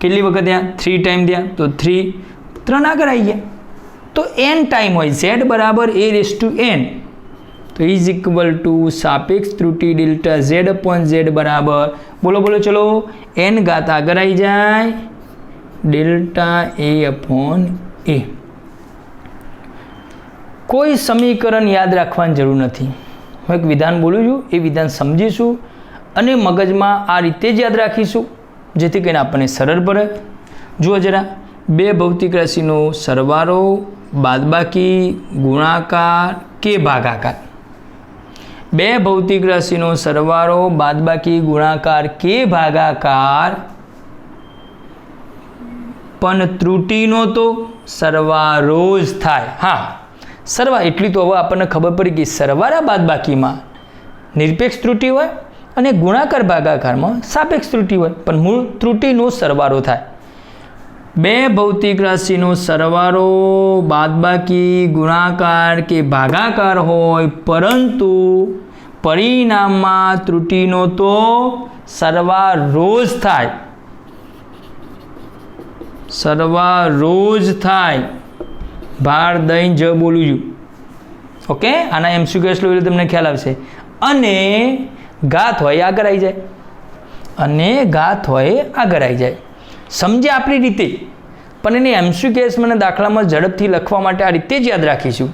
કેટલી વખત થયા? 3 ટાઈમ થયા, તો 3 આગળ આવી ગયા. તો n ટાઈમ હોય, z બરાબર a રેસ ટુ n. તો ઇઝ ઇક્વલ ટુ સાપેક્ષ ત્રુટિ ડેલ્ટા ઝેડ અપોન ઝેડ બરાબર, બોલો ચલો, n ઘાત આગળ આવી જાય ડેલ્ટા a અપોન a. કોઈ સમીકરણ યાદ રાખવાની જરૂર નથી. હું એક વિધાન બોલું છું, એ વિધાન સમજીશું અને મગજમાં આ રીતે જ યાદ રાખીશું જેથી કરીને આપણને સરળ પડે. જુઓ જરા, બે ભૌતિક રાશિનો સરવાળો, બાદબાકી, ગુણાકાર કે ભાગાકાર. બે ભૌતિક રાશિનો સરવાળો બાદબાકી ગુણાકાર કે ભાગાકાર પણ ત્રુટીનો તો સરવાળો જ થાય. હા, સરવા એટલી તો હવે આપણને ખબર પડી કે સરવાળા બાદબાકીમાં નિરપેક્ષ ત્રુટી હોય અને ગુણાકાર ભાગાકારમાં સાપેક્ષ ત્રુટી હોય, પણ મૂળ ત્રુટીનો સરવાળો થાય. બે ભૌતિક રાશિનો સરવાળો બાદબાકી ગુણાકાર કે ભાગાકાર હોય, પરંતુ પરિણામમાં ત્રુટીનો તો સરવાળો જ થાય. સરવાળો જ થાય. ભાર દહીં જ બોલું છું. ઓકે, આના એમસીક્યુ એટલે તમને ખ્યાલ આવશે. અને ઘાત હોય આગળ આવી જાય, અને ઘાત હોય આગળ આવી જાય. સમજે આપણી રીતે, પણ એને એમસીક્યુ મને દાખલામાં ઝડપથી લખવા માટે આ રીતે જ યાદ રાખીશું.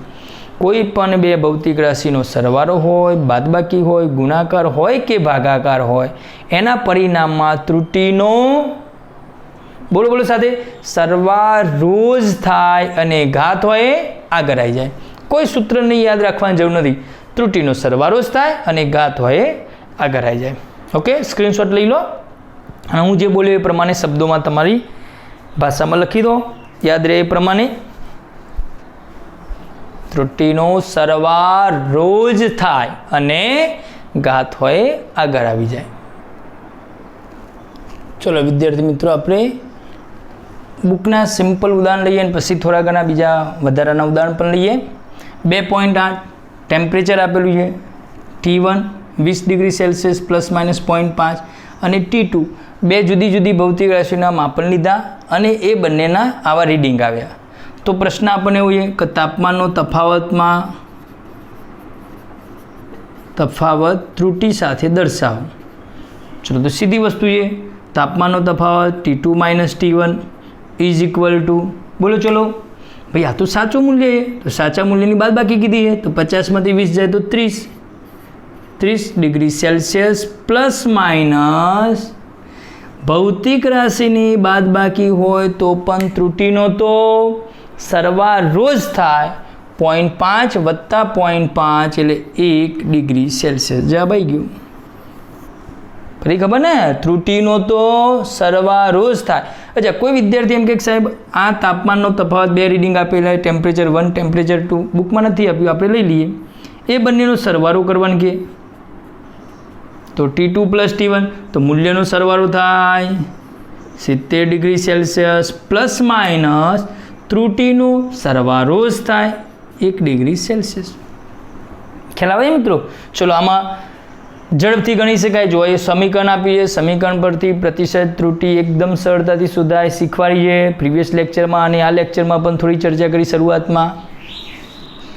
કોઈ પણ બે ભૌતિક રાશિનો સરવાળો હોય, બાદબાકી હોય, ગુણાકાર હોય કે ભાગાકાર હોય, એના પરિણામમાં ત્રુટીનો બોલો બોલો સાથે સરવાળો જ થાય અને ઘાત હોય આગળ આવી જાય. કોઈ સૂત્રને યાદ રાખવાની જરૂર નથી. ત્રુટીનો સરવાળો જ થાય અને ઘાત હોય આગળ આવી જાય. ઓકે, સ્ક્રીનશોટ લઈ લો અને હું જે બોલ્યો એ પ્રમાણે શબ્દોમાં તમારી ભાષામાં લખી દો, યાદ રહે એ પ્રમાણે. ત્રુટીનો સરવાળો જ થાય અને ઘાત હોય આગળ આવી જાય. ચલો વિદ્યાર્થી મિત્રો, આપણે બુકના સિમ્પલ ઉદાહરણ લઈએ અને પછી થોડા ઘણા બીજા વધારાના ઉદાહરણ પણ લઈએ. 2.8 ટેમ્પરેચર આપેલું છે. T1 20 degree Celsius plus minus 0.5 અને T2 બે જુદી જુદી ભૌતિક રાશિઓના માપન લીધા અને એ બંનેના આવા રીડિંગ આવ્યા. તો પ્રશ્ન આપણને એવું છે કે તાપમાનનો તફાવત ત્રુટી સાથે દર્શાવો. ચલો તો સીધી વસ્તુ છે. તાપમાનનો તફાવત T2 minus T1 is equal two, બોલો ચલો ભાઈ, આ તો સાચું મૂલ્ય છે, તો સાચા મૂલ્યની બાદબાકી કીધી છે, તો 50માંથી 20 જાય તો 30 ડિગ્રી સેલ્સિયસ પ્લસ માઇનસ ભૌતિક રાશિની બાદબાકી હોય તો પણ ત્રુટીનો તો સરવાળો જ થાય. 0.5 વત્તા 0.5 એટલે 1 ડિગ્રી સેલ્સિયસ. જવાબ આવી ગયું. ફરી ખબર ને, ત્રુટીનો તો સરવાળો જ થાય. અચ્છા, કોઈ વિદ્યાર્થી એમ કે સાહેબ આ તાપમાનનો તફાવત બે રીડિંગ આપેલા, ટેમ્પરેચર 1 ટેમ્પરેચર 2 બુકમાં નથી આપ્યું, આપણે લઈ લઈએ. એ બંનેનો સરવાળો કરવાનું કે તો T2 પ્લસ T1 તો મૂલ્યનો સરવાળો થાય 70 ડિગ્રી સેલ્સિયસ પ્લસ માઇનસ ત્રુટીનો સરવાળો જ થાય 1 ડિગ્રી સેલ્સિયસ. ખ્યાલ આવે મિત્રો? ચલો આમાં ઝડપથી ગણી શકાય. જો એ સમીકરણ આપીએ, સમીકરણ પરથી પ્રતિશત ત્રુટી એકદમ સરળતાથી શોધાય શીખવાડીએ. પ્રીવિયસ લેક્ચરમાં અને આ લેક્ચરમાં પણ થોડી ચર્ચા કરી. શરૂઆતમાં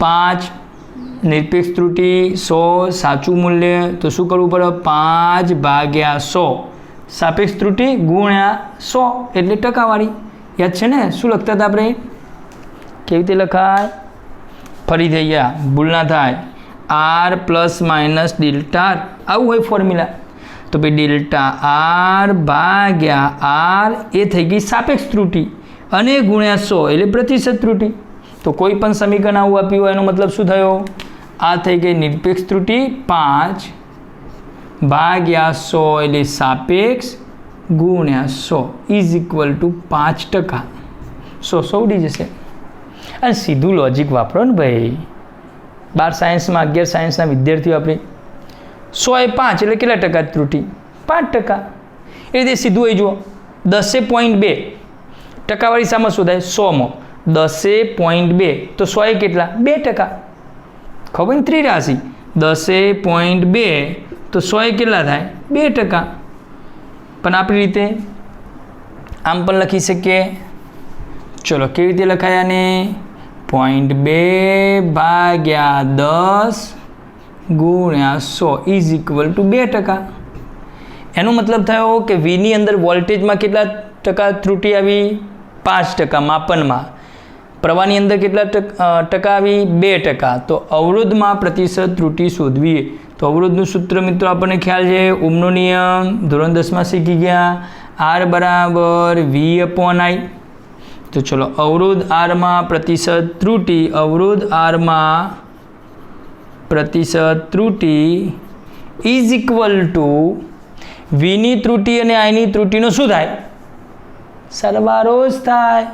5 નિરપેક્ષ ત્રુટી 100 સાચું મૂલ્ય, તો શું કરવું પડે? 5/100 સાપેક્ષ ત્રુટી ગુણ્યા 100 એટલે ટકાવાળી. યાદ છે ને? શું લખતા હતા આપણે? કેવી રીતે લખાય? ફરી થઈ ગયા, ભૂલ ના થાય. R plus minus delta R, આવું હોય ફોર્મ્યુલા. તો ભાઈ ડેલ્ટા R ભાગ્યા R એ થઈ ગઈ સાપેક્ષ ત્રુટી અને ગુણ્યા 100 એટલે પ્રતિશત ત્રુટી. તો કોઈ પણ સમીકરણ આવું આપ્યું હોય એનો મતલબ શું થયો? આ થઈ ગઈ નિરપેક્ષ ત્રુટી 5/100 એટલે સાપેક્ષ ગુણ્યા 100 ઇઝ ઇક્વલ ટુ 5%. 100 ઉડી જશે. અને સીધું લોજિક વાપરો ને ભાઈ. 12 સાયન્સમાં 11 સાયન્સના વિદ્યાર્થીઓ આપણે 100 એ 5 એટલે કેટલા ટકા ત્રુટી? 5%. એ રીતે સીધું હોય. જુઓ 10.2 ટકાવાળી સામાં શોધાય? 100માં 10.2 તો 100 એ કેટલા? 2%. ખબર ને? ત્રિરાશિ 10.2 તો 100 એ કેટલા થાય? 2%. પણ આપણી રીતે આમ પણ લખી શકીએ. ચલો કેવી રીતે લખાય આને? 0.2/10 ગુણ્યા 100 ઇઝ ઇક્વલ ટુ 2%. એનો મતલબ થયો કે વીની અંદર વોલ્ટેજમાં કેટલા ટકા ત્રુટી આવી? 5% માપનમાં. પ્રવાહની અંદર કેટલા ટકા આવી? 2%. તો અવરોધમાં પ્રતિશત ત્રુટી શોધવી. તો અવરોધનું સૂત્ર મિત્રો આપણને ખ્યાલ છે, ઓહમનો નિયમ ધોરણ 10માં શીખી ગયા. R બરાબર V/I. તો ચલો અવરોધ R માં પ્રતિશત ત્રુટી, અવરોધ R માં प्रतिशत त्रुटि इज इक्वल टू वीनी त्रुटि अने आईनी त्रुटिनो शुं थाय सरवाळो ज थाय।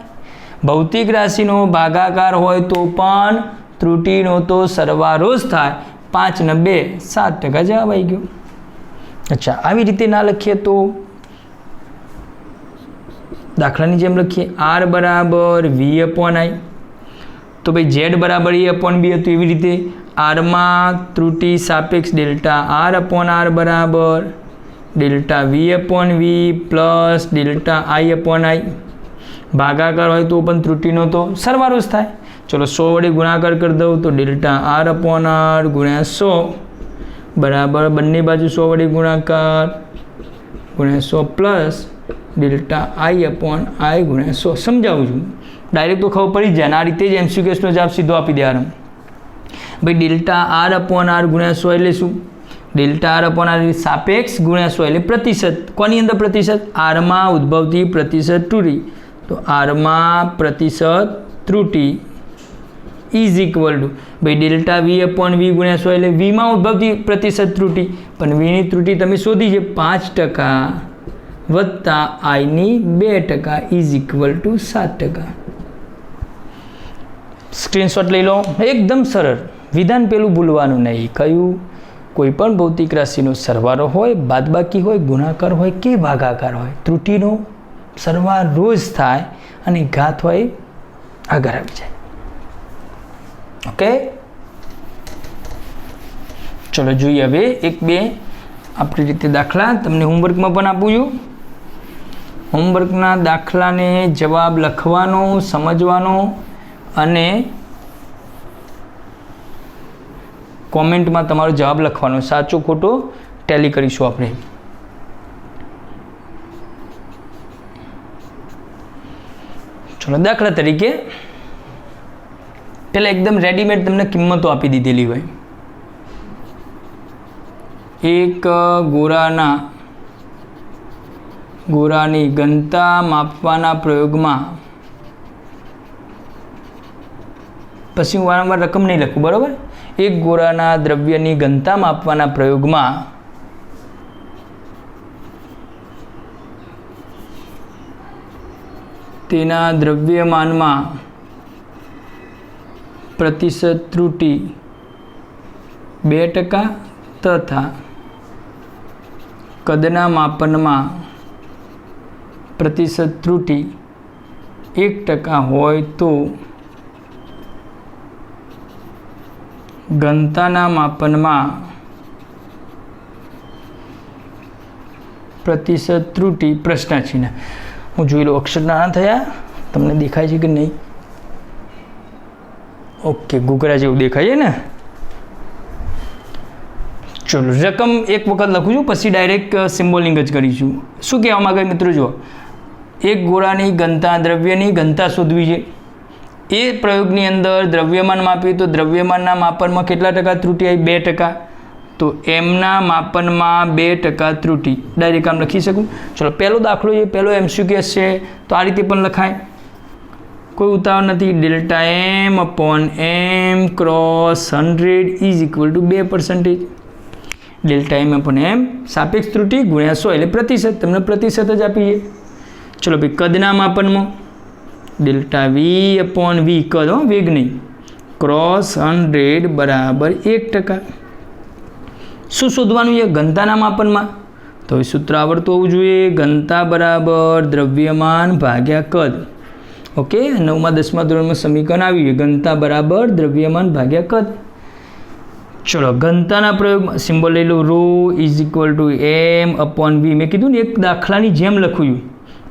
भौतिक राशिनो भागाकार होय तो पण त्रुटिनो तो सरवाळो ज थाय। 5 ने 2 7% जवाब आई गयो। अच्छा आवी रीते ना लखीए तो दाखलानी जेम लखीए R बराबर V/I तो भाई Z बराबर A/B हतुं एवी रीते R में त्रुटि सापेक्ष डेल्टा R/R बराबर delta V/V plus delta I/I भागाकार होय तो पण त्रुटिनो तो सरवाळो ज थाय। चलो 100 वडे गुणाकार कर दऊं तो डेल्टा R/R गुण्या 100 बराबर बंने बाजू 100 वडे गुणाकार गुण्या 100 प्लस डेल्टा I/I गुण्या 100 समझावुं छुं। डायरेक्ट तो खबर पड़ी जाए आ रीते ज एमसीक्यूएसनो जवाब सीधो आपी देवानो। भाई डेल्टा R/R गुण्या 100 एटले शुं डेल्टा R/R सापेक्ष गुण्या 100 एटले प्रतिशत। कोनी अंदर प्रतिशत R में उद्भवती प्रतिशत त्रुटि तो R में प्रतिशत त्रुटि इज इक्वल टू भाई डेल्टा V/V गुण्या 100 एटले V में उद्भवती प्रतिशत त्रुटि पण V नी त्रुटि तमे शोधी छे 5% वत्ता I नी 2% इज इक्वल टू 7%। स्क्रीनशॉट लई लो। एकदम सरल विधान पेलू भूलवानुं नहीं। कयुं कोईपण भौतिक राशिनो सरवाळो होय बादबाकी होय गुणाकार होय के भागाकार होय त्रुटिनो सरवाळो ज थाय अने घात होय आगळ आवी जाय। ओके चलो जोईए हवे एक बे आपणी रीते दाखला तमने होमवर्क में पण आप्युं छुं। होमवर्कना दाखलाने जवाब लखवानो समजवानो अने कॉमेंट में तमारो जवाब लखवानो साचो खोटो टेली करीशुं आपणे। चलो दाखला तरीके पहला एकदम रेडीमेड तमने किंमतो आपी दीधेली होय। एक गोरानी घनता मापवाना प्रयोग में पछी हूँ वारंवार रकम नहीं लखूँ बराबर। एक गोराना द्रव्यनी घनता मापवाना प्रयोग में तेना द्रव्यमान में प्रतिशत त्रुटि 2% तथा कदना मापन में प्रतिशत त्रुटि 1% होय तो घनताना मापन में प्रतिशत त्रुटि प्रश्नचिन्ह हूँ जोई लो अक्षर नाना थया तमने देखाय छे कि नहीं। ओके घूघरा जेवुं देखाय छे ने। चलो रकम एक वखत लखुं छुं पछी डायरेक्ट सिम्बोलिंग ज करीशुं। शुं कहेवा मागे मित्रों जो एक गोळानी घनता द्रव्यनी घनता शोधवी छे ए प्रयोगनी अंदर द्रव्यमान माप्युं तो द्रव्यमानना मापन में केटला टका त्रुटि आई 2% तो एमना मापन में 2% त्रुटि डायरेक्ट आम लखी सकूँ। चलो पहलो दाखलो है पहलो एमसीक्यूएस है तो आ रीते पण लखाय कोई उतावळ नथी। Delta M/M cross 100 is equal to 2%। Delta M/M सापेक्ष त्रुटि गुण्या 100 एटले प्रतिशत तमने प्रतिशत ज आपीए। चलो भाई कदना मापन में डेल्टा V/V कद वेग नहीं क्रॉस 100 बराबर 1%। शू शोधवानुं है घनताना मापन में तो सूत्र आवड़तुं होवुं जोईए घनता बराबर द्रव्यमान भाग्या कद। ओके 9मा 10मा धोरण में समीकरण आव्युं है घनता बराबर द्रव्यमान भाग्या कद। चलो घनताना प्रयोग सिम्बोल लई लो रो इज इक्वल टू M/V। मैं कीधुं ने एक दाखलानी जेम लख्युं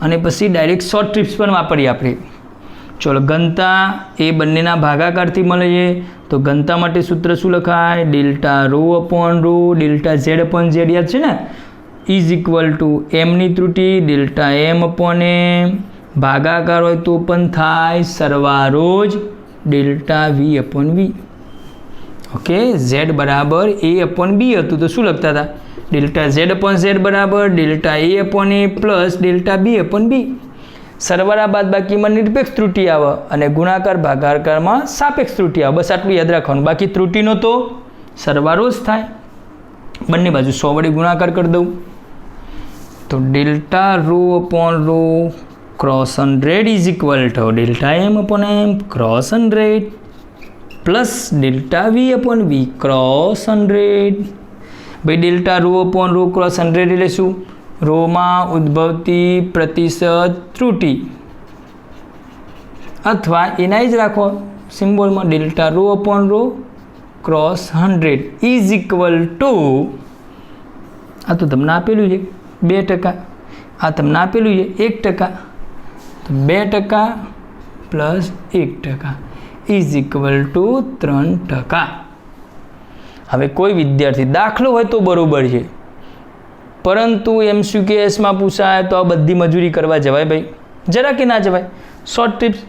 अने पछी डायरेक्ट शॉर्ट ट्रिप्स पण वापरीए आपणे। चलो घनता ए बंनेना भागाकारथी मळे छे तो घनता माटे सूत्र शुं लखाय डेल्टा रो/रो डेल्टा Z/Z याद छे ने इज इक्वल टू M नी त्रुटि डेल्टा M/M भागाकार होय तो पण थाय सरवाळो ज डेल्टा V/V। ओके Z बराबर A/B हतुं तो शुं लखता था डेल्टा Z/Z बराबर delta A/A plus delta B/B। सरवाळा बादबाकी में निरपेक्ष त्रुटि आवे अने गुणाकार भागाकार में सापेक्ष त्रुटि आवे। बस आटलुं याद राखवानुं। बाकी त्रुटिनो तो सरवारो ज थाय। बंने बाजू 100 वडे गुणाकार कर दऊं तो delta rho upon rho cross 100 is equal to delta M upon M cross 100 plus delta V upon V cross 100। भाई delta rho upon rho cross 100 એટલે શું? રો માં ઉદ્ભવતી પ્રતિશત ત્રુટિ અથવા એના જ રાખો સિમ્બોલમાં delta rho upon rho cross 100 is equal to આ તો તમને આપેલું છે 2%, આ તમને આપેલું છે 1%, તો 2% પ્લસ 1% ઇઝ ઇક્વલ ટુ 3%. હવે કોઈ વિદ્યાર્થી દાખલો હોય તો બરોબર છે, પરંતુ MCQSમાં પૂછાય તો આ બધી મજૂરી કરવા જવાય ભાઈ? જરા કે ના જવાય. શોર્ટ ટિપ્સ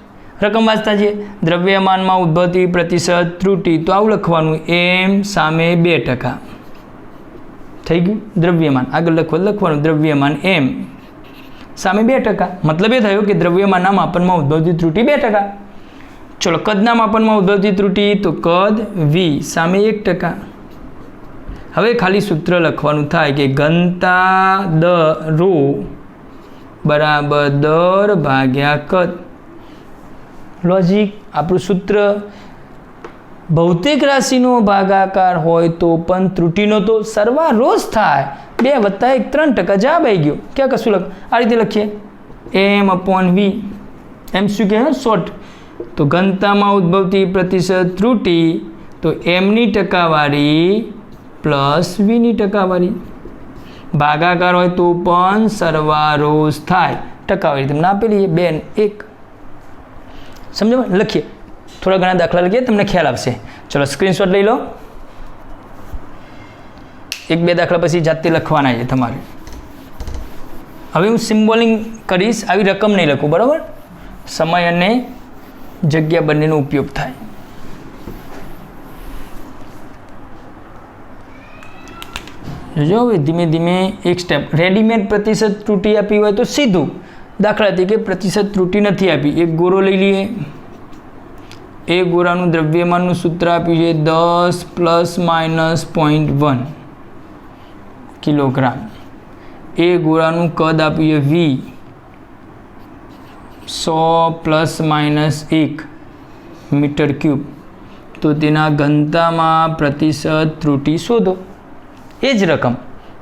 રકમ વાંચતા છીએ. દ્રવ્યમાનમાં ઉદ્ભવતી પ્રતિશત ત્રુટિ તો આવું લખવાનું એમ સામે 2% થઈ ગયું. દ્રવ્યમાન આગળ લખવાનું દ્રવ્યમાન એમ સામે 2%. મતલબ એ થયો કે દ્રવ્યમાનના માપનમાં ઉદ્ભવતી ત્રુટિ 2%. ચલો કદના માપનમાં ઉદ્ભવતી ત્રુટિ તો કદ V સામે 1%. હવે ખાલી સૂત્ર લખવાનું થાય કે ઘનતા રો બરાબર દર ભાગ્યા કદ. લોજિક આપણું સૂત્ર ભૌતિક રાશિનો ભાગાકાર હોય તો પણ ત્રુટિનો તો સરવાળો જ થાય. 2 + 1 3% જવાબ આવી ગયો. ક્યાં કશું લખ આ રીતે લખીએ એમ અપોન વી. એમ શું કહે શોર્ટ તો ઘનતામાં ઉદ્ભવતી પ્રતિશત ત્રુટિ તો એમની ટકાવારી પ્લસ વીની ટકાવારી. ભાગાકાર હોય તો પણ સરવાળો જ થાય. ટકાવારી તમને આપેલી છે 2 અને 1. સમજો? લખીએ થોડા ઘણા દાખલા લખીએ તમને ખ્યાલ આવશે. ચલો સ્ક્રીનશોટ લઈ લો. 1-2 દાખલા પછી જાતે લખવાના છે તમારે. હવે હું સિમ્બોલિંગ કરીશ, આવી રકમ નહીં લખું, બરાબર? સમય અને જગ્યા બંનેનો ઉપયોગ થાય. જો હવે ધીમે ધીમે એક સ્ટેપ. રેડીમેડ પ્રતિશત ત્રુટિ આપી હોય તો સીધું દાખલા તરીકે પ્રતિશત ત્રુટિ નથી આપી, એક ગોળો લઈ લઈએ. એ ગોળાનું દ્રવ્યમાનનું સૂત્ર આપ્યું છે 10 ± 0.1 કિલોગ્રામ. એ ગોળાનું કદ આપ્યું છે V 100 ± 1 મીટર ક્યુબ. તો તેના ઘનતામાં પ્રતિશત ત્રુટિ શોધો. એ જ રકમ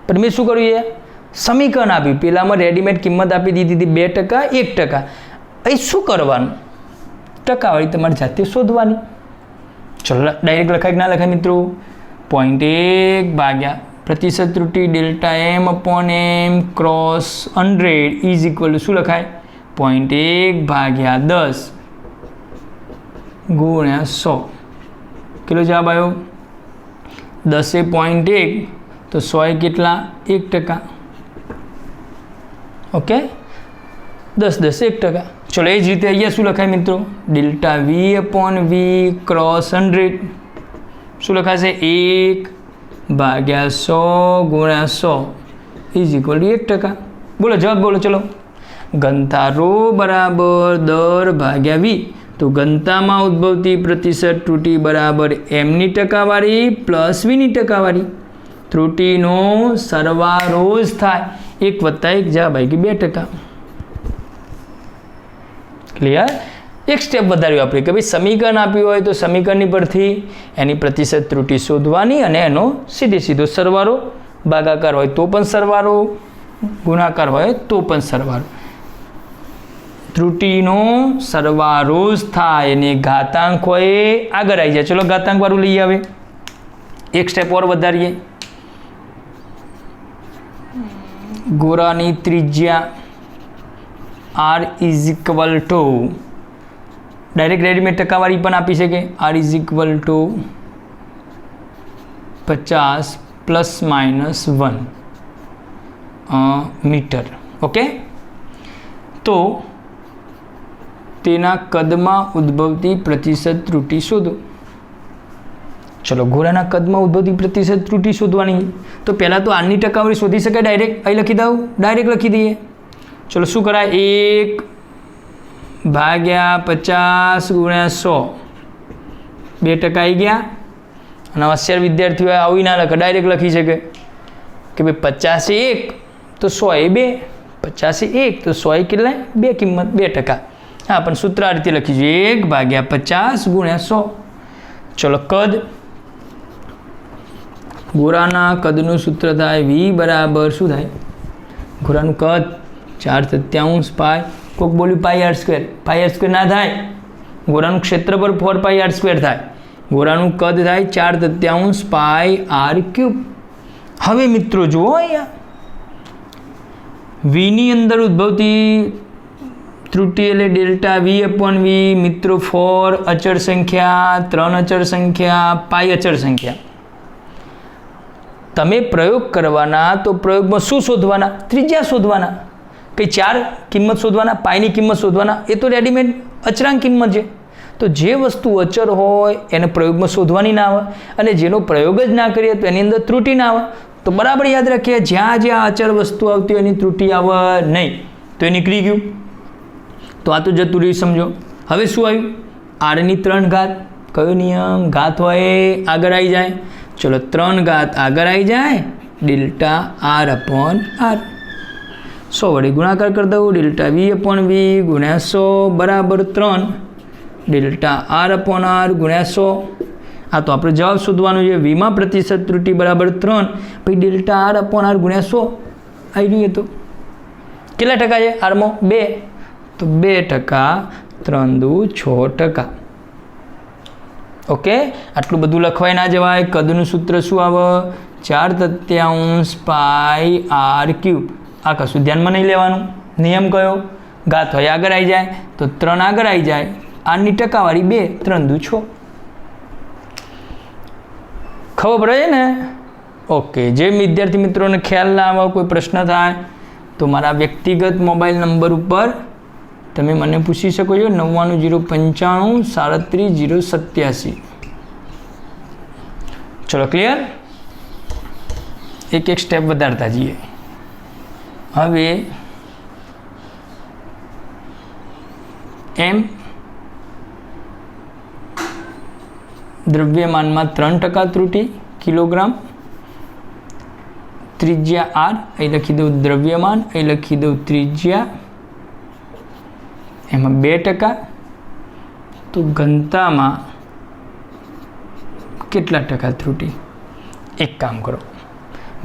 પણ મેં શું કર્યું છે? સમીકરણ આપ્યું. પેલામાં રેડીમેડ કિંમત આપી દીધી હતી 2%, 1%. અહીં શું કરવાનું? ટકાવારી તમારે જાતે શોધવાની. ચલો ડાયરેક્ટ લખાય કે ના લખાય મિત્રો? 0.1 ભાગ્યા પ્રતિશત ત્રુટિ delta M upon M cross 100 is equal શું લખાય? 0.1 ભાગ્યા 10 ગુણ્યા 100. કેટલો જવાબ આવ્યો? 10 એ 0.1 તો 100 એ કેટલા? 1%. ઓકે, 10 × 10 1%. ચલો એ જ રીતે અહીંયા શું લખાય મિત્રો? Delta V upon we cross 100 શું લખાશે? 1 ભાગ્યા 100 ગુણ્યા 100 ઇઝ ઇક્વલ ટુ 1%. બોલો જવાબ બોલો. ચલો ઘનતા રો બરાબર દર ભાગ્યા વી. તો ઘનતામાં ઉદ્ભવતી પ્રતિશત ત્રુટિ બરાબર એમની ટકાવારી પ્લસ વીની ટકાવારી. ત્રુટિનો સરવાળો જ થાય. 1 + 1 જવાબ આવી ગયો 2%. ક્લિયર? એક સ્ટેપ વધાર્યું આપણે કે ભાઈ સમીકરણ આપ્યું હોય તો સમીકરણની પરથી એની પ્રતિશત ત્રુટિ શોધવાની અને એનો સીધો સરવાળો. ભાગાકાર હોય તો પણ સરવાળો, ગુણાકાર હોય તો પણ સરવાળો. ત્રુટિનો સરવાળો જ થાય અને ઘાતાંક હોય આગળ આવી જાય. ચલો ઘાતાંક વાળું લઈએ. આવે એક સ્ટેપ ઓર વધારીએ. ગોળાની ત્રિજ્યા R is equal to direct readymade ટકાવારી પણ આપી શકે. R is equal to 50 ± 1 metre. Okay, તો તેના કદમાં ઉદ્ભવતી પ્રતિશત ત્રુટિ શોધો. ચલો ગોળાના કદમાં ઉદ્ભવતી પ્રતિશત ત્રુટિ શોધવાની. તો પહેલાં તો આની ટકાવારી શોધી શકાય ડાયરેક્ટ. અહીં લખી દઉં, ડાયરેક્ટ લખી દઈએ. ચલો શું કરાય? 1 ભાગ્યા 50 ગુણ્યા 100 2% આવી ગયા. અને હોશિયાર વિદ્યાર્થીઓ આવી ના લખે, ડાયરેક્ટ લખી શકે કે ભાઈ 50 1 તો 100 2, 50 1 તો 100 કેટલા 2 કિંમત 2%. હા, પણ સૂત્ર આ રીતે લખીશું 1/50 × 100. ચલો કદ, ગોળાના કદનું સૂત્ર થાય V બરાબર શું થાય? ગોળાનું કદ 4/73 પાઈ. કોક બોલ્યું πr², ના થાય. ગોળાનું ક્ષેત્રફળ 4πr² થાય. ગોળાનું કદ થાય 4/73 પાઈ r³. હવે મિત્રો જુઓ અહીંયા વીની અંદર ઉદ્ભવતી ત્રુટિ એટલે ડેલ્ટા V/V. મિત્રો 4 અચળ સંખ્યા, 3 અચળ સંખ્યા, પાઈ અચળ સંખ્યા. તમે પ્રયોગ કરવાના તો પ્રયોગમાં શું શોધવાના? ત્રિજ્યા શોધવાના. કંઈ 4 કિંમત શોધવાના, પાઈની કિંમત શોધવાના. એ તો રેડીમેડ અચળાંક કિંમત છે. તો જે વસ્તુ અચળ હોય એને પ્રયોગમાં શોધવાની ના આવે, અને જેનો પ્રયોગ જ ના કરીએ તો એની અંદર ત્રુટિ ના આવે. તો બરાબર યાદ રાખીએ, જ્યાં જ્યાં અચળ વસ્તુ આવતી હોય એની ત્રુટિ આવે નહીં. તો એ નીકળી ગયું. તો આ તો જતું રહ્યું, સમજો. હવે શું આવ્યું? r ની 3 ઘાત. કયો નિયમ? ઘાત હોય આગળ આવી જાય. ચલો 3 ઘાત આગળ આવી જાય, ડેલ્ટા r/r. 100 વડે ગુણાકાર કરી દઉં, ડેલ્ટા V/V ગુણ્યા 100 બરાબર 3 ડેલ્ટા r/r ગુણ્યા 100. આ તો આપણે જવાબ શોધવાનું છે. વીમાં પ્રતિશત ત્રુટિ બરાબર 3, પછી ડેલ્ટા r/r ગુણ્યા 100 આવી ગયું. તો કેટલા ટકા છે આરમાં? 2, તો 2%, 3 દુ 6%. ઓકે, આટલું બધું લખવાય ના જવાય. કદનું સૂત્ર શું આવે? 4/73 પાઈ r³. આ કશું ધ્યાનમાં નહીં લેવાનું. નિયમ કયો? ઘાત હોય આગળ આવી જાય તો 3 આગળ આવી જાય, આની ટકાવારી 2, 3 દુ 6. ખબર પડે છે ને? ઓકે, જે વિદ્યાર્થી મિત્રોને ખ્યાલ ના આવે, કોઈ પ્રશ્ન થાય તો મારા વ્યક્તિગત મોબાઈલ નંબર ઉપર તમે મને પૂછી શકો છો. 99 095 37 087. ચલો ક્લિયર? એક સ્ટેપ વધારતા જઈએ. હવે એમ દ્રવ્યમાનમાં 3% ત્રુટિ કિલોગ્રામ, ત્રિજ્યા r, અહીં લખી દઉં દ્રવ્યમાન, અહીં લખી દઉં ત્રિજ્યા, એમાં 2%. તો ઘનતામાં કેટલા ટકા ત્રુટિ? એક કામ કરો,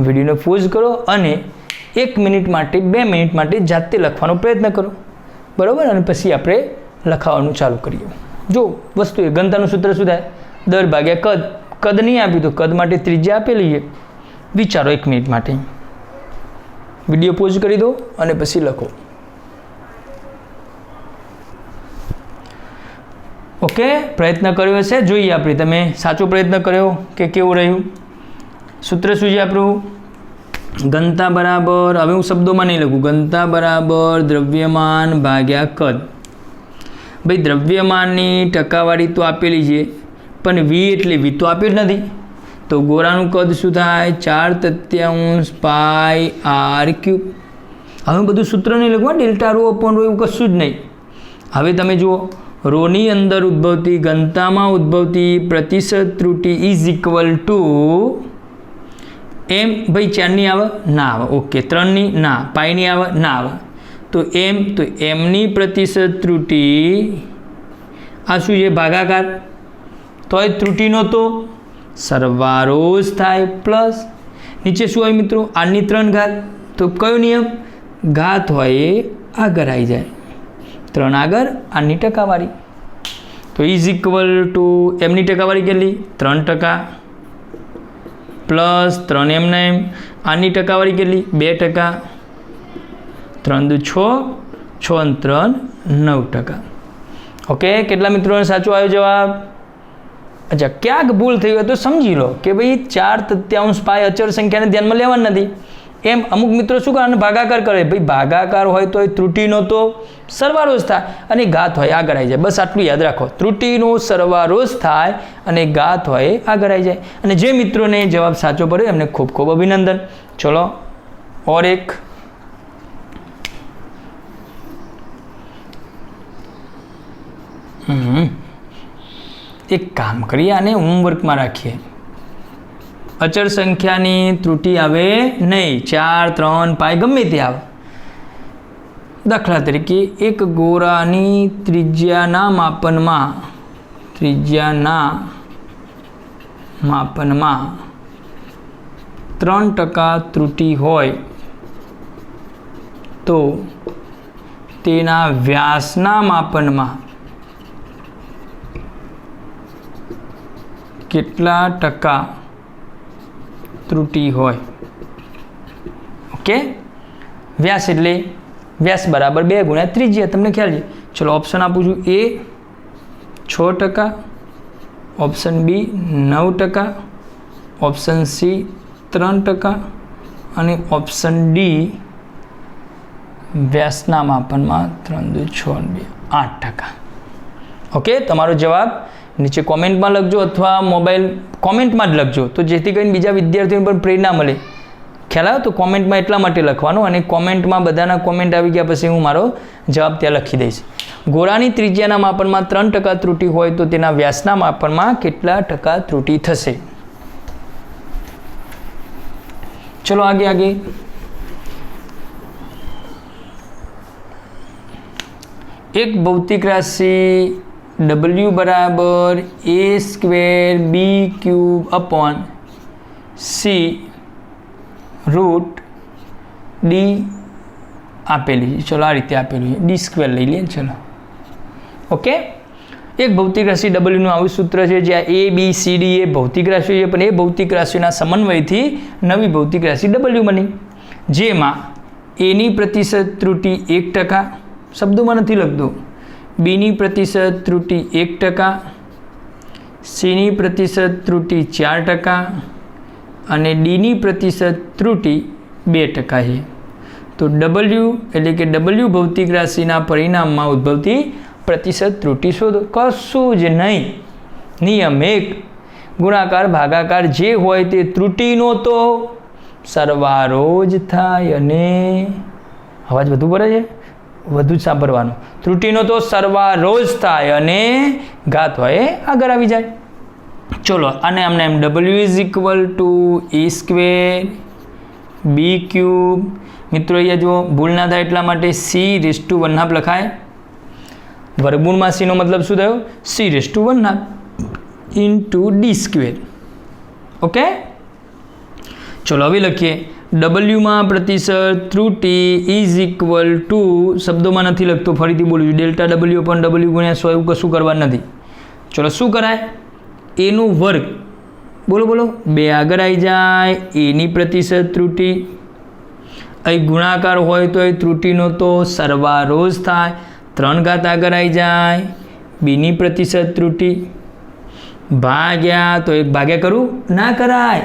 વિડીયોને પોઝ કરો અને 1 મિનિટ માટે 2 મિનિટ માટે જાતે લખવાનો પ્રયત્ન કરો, બરાબર? અને પછી આપણે લખાવાનું ચાલુ કરીએ. જો વસ્તુ એ ઘનતાનું સૂત્ર શું થાય? દર ભાગ્યા કદ. કદ નહીં આપ્યું તો કદ માટે ત્રિજ્યા આપેલી છે. વિચારો 1 મિનિટ માટે, વિડીયો પોઝ કરી દો અને પછી લખો. ઓકે, પ્રયત્ન કર્યો હશે, જોઈએ આપણે તમે સાચો પ્રયત્ન કર્યો કે કેવું રહ્યું. સૂત્ર શું છે આપણું? ઘનતા બરાબર, હવે હું શબ્દોમાં નહીં લખું, ઘનતા બરાબર દ્રવ્યમાન ભાગ્યા કદ. ભાઈ દ્રવ્યમાનની ટકાવારી તો આપેલી છે, પણ V એટલે V તો આપ્યું જ નથી. તો ગોળાનું કદ શું થાય? 4/73 પાઈ r³. હવે બધું સૂત્ર નહીં લખવું, ડેલ્ટા ρ/ρ એવું કશું જ નહીં. હવે તમે જુઓ, રોની અંદર ઉદ્ભવતી, ઘનતામાં ઉદ્ભવતી પ્રતિશત ત્રુટિ ઇઝ ઇક્વલ ટુ એમ. ભાઈ 4ની આવે? ના આવે. ઓકે, 3ની? ના. પાઈની આવે? ના આવે. તો એમ, તો એમની પ્રતિશત ત્રુટિ, આ શું છે? ભાગાકાર. તો એ ત્રુટિનો તો સરવાળો જ થાય, પ્લસ નીચે શું હોય મિત્રો? r ની 3 ઘાત. તો કયો નિયમ? ઘાત હોય એ આગળ આવી જાય, 3 આગળ, આની ટકાવારી. તો ઇઝ ઇક્વલ ટુ એમની ટકાવારી કેટલી? 3%, પ્લસ 3 એમના એમ, આની ટકાવારી કેટલી? 2%, 3 દુ 6, 6 અને 3 9%. ઓકે, કેટલા મિત્રોને સાચો આવ્યો જવાબ? અચ્છા, ક્યાંક ભૂલ થઈ હોય તો સમજી લો કે ભાઈ 4/73 પાઈ અચળ સંખ્યાને ધ્યાનમાં લેવાની નથી. એમ અમુક મિત્રો શું કરે? ભાગાકાર કરે. ભાઈ ભાગાકાર હોય તો એ ત્રુટિનો તો સરવાળો જ થાય અને ઘાત હોય આગળ આવી જાય. બસ આટલું યાદ રાખો, ત્રુટિનો સરવાળો જ થાય અને ઘાત હોય આગળ આવી જાય. અને જે મિત્રોને જવાબ સાચો પડ્યો એમને ખૂબ ખૂબ અભિનંદન. ચલો ઓર એક કામ કરીએ, આને હોમવર્કમાં રાખીએ. अचल संख्यानी त्रुटि आवे नहीं। 4, 3, पाई गमे ते आवे। दाखला तरीके एक गोरानी त्रिज्याना मापनमा 3% त्रुटि होय तो तेना व्यासना मापनमा કેટલા ટકા ત્રુટિ હોય। ઓકે, વ્યાસ એટલે વ્યાસ બરાબર 2 ગુણ્યા ત્રિજ્યા, તમને ખ્યાલ છે। ચલો ઓપ્શન આપું છું। એ 6%, ઓપ્શન બી 9%, ઓપ્શન સી 3% અને ઓપ્શન ડી વ્યાસના માપનમાં 3, 2, 6, 2, 8%। ઓકે, તમારો જવાબ નીચે કોમેન્ટમાં લખજો અથવા મોબાઈલ કોમેન્ટમાં જ લખજો, તો જેથી કરીને બીજા વિદ્યાર્થીઓને પણ પ્રેરણા મળે। ખ્યાલ આવ્યો? તો કોમેન્ટમાં એટલા માટે લખવાનું, અને કોમેન્ટમાં બધાના કોમેન્ટ આવી ગયા પછી હું મારો જવાબ ત્યાં લખી દઈશ। ગોળાની ત્રિજ્યાના માપનમાં 3% ત્રુટિ હોય તો તેના વ્યાસના માપનમાં કેટલા ટકા ત્રુટિ થશે? ચલો આગે एक भौतिक राशि W बराबर a² b³ upon c root d आपेली। चलो आ रीते आपेलू है, d² लई लीए। चलो ओके, एक भौतिक राशि W નું આવું સૂત્ર છે જ્યાં a b c d એ ભૌતિક રાશિઓ છે, પણ એ ભૌતિક રાશિઓના સમન્વયથી નવી ભૌતિક રાશિ W બની, જેમાં a ની પ્રતિશત ત્રુટિ 1%, શબ્દોમાં નથી લખતો, बी नी प्रतिशत त्रुटि 1%, सी नी प्रतिशत त्रुटि 4% અને डी नी प्रतिशत त्रुटि 2% है। तो W એટલે કે W ભૌતિક રાશિના પરિણામમાં ઉદ્ભવતી प्रतिशत त्रुटि शोधो। कशुं ज नहीं, नियम 1, गुणाकार भागाकार जे होय ते त्रुटिनो तो सरवारो ज थाय। अने अवाज वधु पड़े छे, વધુ જ સાંભળવાનું। ત્રુટિનો તો સરવાળો જ થાય અને ઘાત હોય આગળ આવી જાય। ચલો આને અમને એમ W is equal two a² b³ મિત્રો અહીંયા જો ભૂલ ના થાય એટલા માટે c⁻1² લખાય। વર્ગમૂળમાં c નો મતલબ શું થયો? c⁻1² into d²। ઓકે, ચલો હવે લખીએ W में प्रतिशत त्रुटि इज इक्वल टू, शब्दों में नहीं लगता, फरीथी बोलूँ, डेल्टा W अपन W गुण्या 100 एवं कशुं करवा नहीं। चलो शू कराय? ए नो वर्ग, बोलो बोलो, 2 आगर आई जाए, ए नी प्रतिशत त्रुटि, अहीं गुणाकार होय तो ए त्रुटिनो तो सरवाळो ज थाय, 3 घात आगर आई जाए, बी नी प्रतिशत त्रुटि भाग्या, तो 1 भाग्या करूँ ना कराय,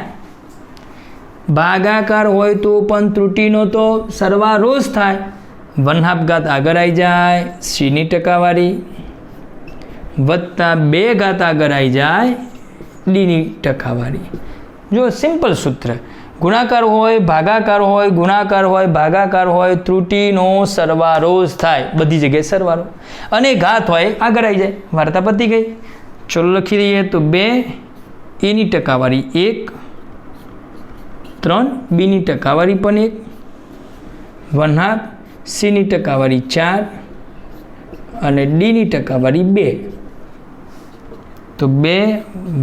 भागाकार होय तो पण त्रुटिनो तो सरवाळो ज थाय, 1/2 घात आगर आई जाए, सी नी टकावारी वत्ता 2 घात आगर आई जाए, डी नी टकावारी। जो सिंपल सूत्र, गुणाकार होय भागाकार होय गुणाकार होय भागाकार होय त्रुटिनो सरवाळो ज थाय, बधी जग्याए सरवाळो, अने घात होय आगर आई जाए, वार्ता पती गई। चलो लखी दईए तो 2 ए नी टकावारी 1, 3 बी नी टकावारी पण 1, 1/2 सी नी टकावारी 4 અને डी नी टकावारी 2। तो 2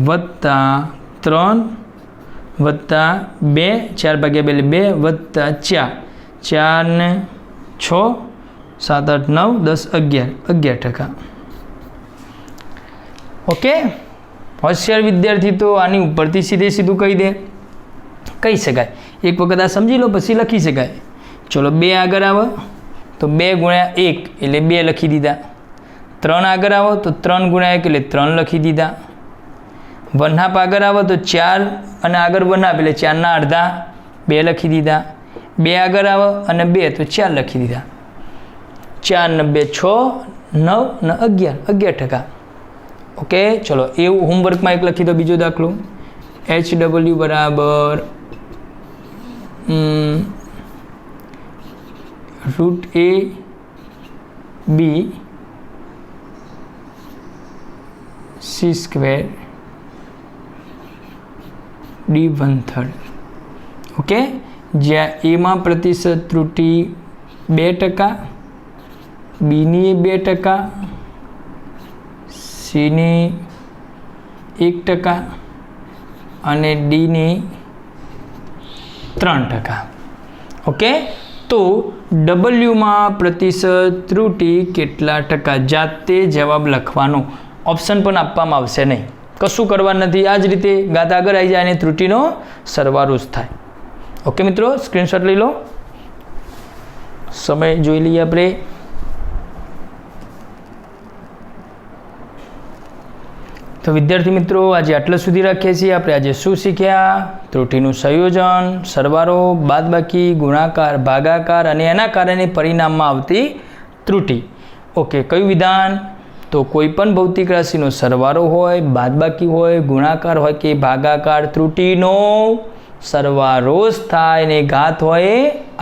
वत्ता 3 वत्ता 2, 4 भाग्या 2 2 वत्ता 4, 4 ने 6, 7 8 9 10 11, 11%। ओके, होशियार विद्यार्थी तो आनी उपरथी सीधे सीधू कही दे, कही शकाय। एक वखत आ समझी लो पछी लखी शकाय। चलो 2 आगर आवे तो 2 गुण्या 1 एटले 2 लखी दीधा, 3 आगर आवे तो 3 गुण्या 1 एटले 3 लखी दीधा, 1/2 आगर आवे तो 4 अने आगर 1/2 एटले 4 ना अर्धा 2 लखी दीधा, 2 आगर आवे अने 2 तो 4 लखी दीधा, 4 ने 2 6 9 ने 11, 11%। ओके, चलो एवं होमवर्क में एक लखी दो। बीजो दाखलो HW बराबर √a b c² D 1/3. Okay, જ્યાં એમાં પ્રતિશત ત્રુટિ 2%, બીની 2%, સીની 1% અને ડીની 3%. ઓકે, તો ડબલ્યુમાં પ્રતિશત ત્રુટિ કેટલા ટકા, જાતે જવાબ લખવાનો, ઓપ્શન પણ આપવામાં આવશે નહીં, કશું કરવાનું નથી. આ જ રીતે ગાત આગળ આવી જાય અને ત્રુટિનો સરવાળો જ થાય. ઓકે મિત્રો, સ્ક્રીનશોટ લઈ લો. સમય જોઈ લઈએ આપણે. તો વિદ્યાર્થી મિત્રો, આજે આટલા સુધી રાખીએ છીએ. આપણે આજે શું શીખ્યા? ત્રુટિનું સંયોજન, સરવાળો, બાદબાકી, ગુણાકાર, ભાગાકાર અને એના કારણે પરિણામમાં આવતી ત્રુટિ. ઓકે, કયું વિધાન? તો કોઈ પણ ભૌતિક રાશિનો સરવાળો હોય, બાદબાકી હોય, ગુણાકાર હોય કે ભાગાકાર, ત્રુટિનો સરવાળો જ થાય ને ઘાત હોય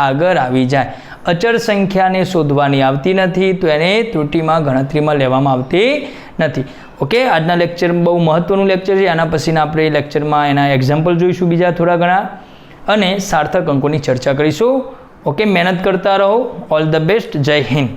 આગળ આવી જાય. અચળ સંખ્યાને શોધવાની આવતી નથી, તો એને ત્રુટિમાં ગણતરીમાં લેવામાં આવતી નથી. ઓકે, આજના લેક્ચર બહુ મહત્વનું લેક્ચર છે. આના પછીના આપણે લેક્ચરમાં એના એક્ઝામ્પલ જોઈશું બીજા થોડા ઘણા, અને સાર્થક અંકોની ચર્ચા કરીશું. ઓકે, મહેનત કરતા રહો. All the best. જય હિન્દ.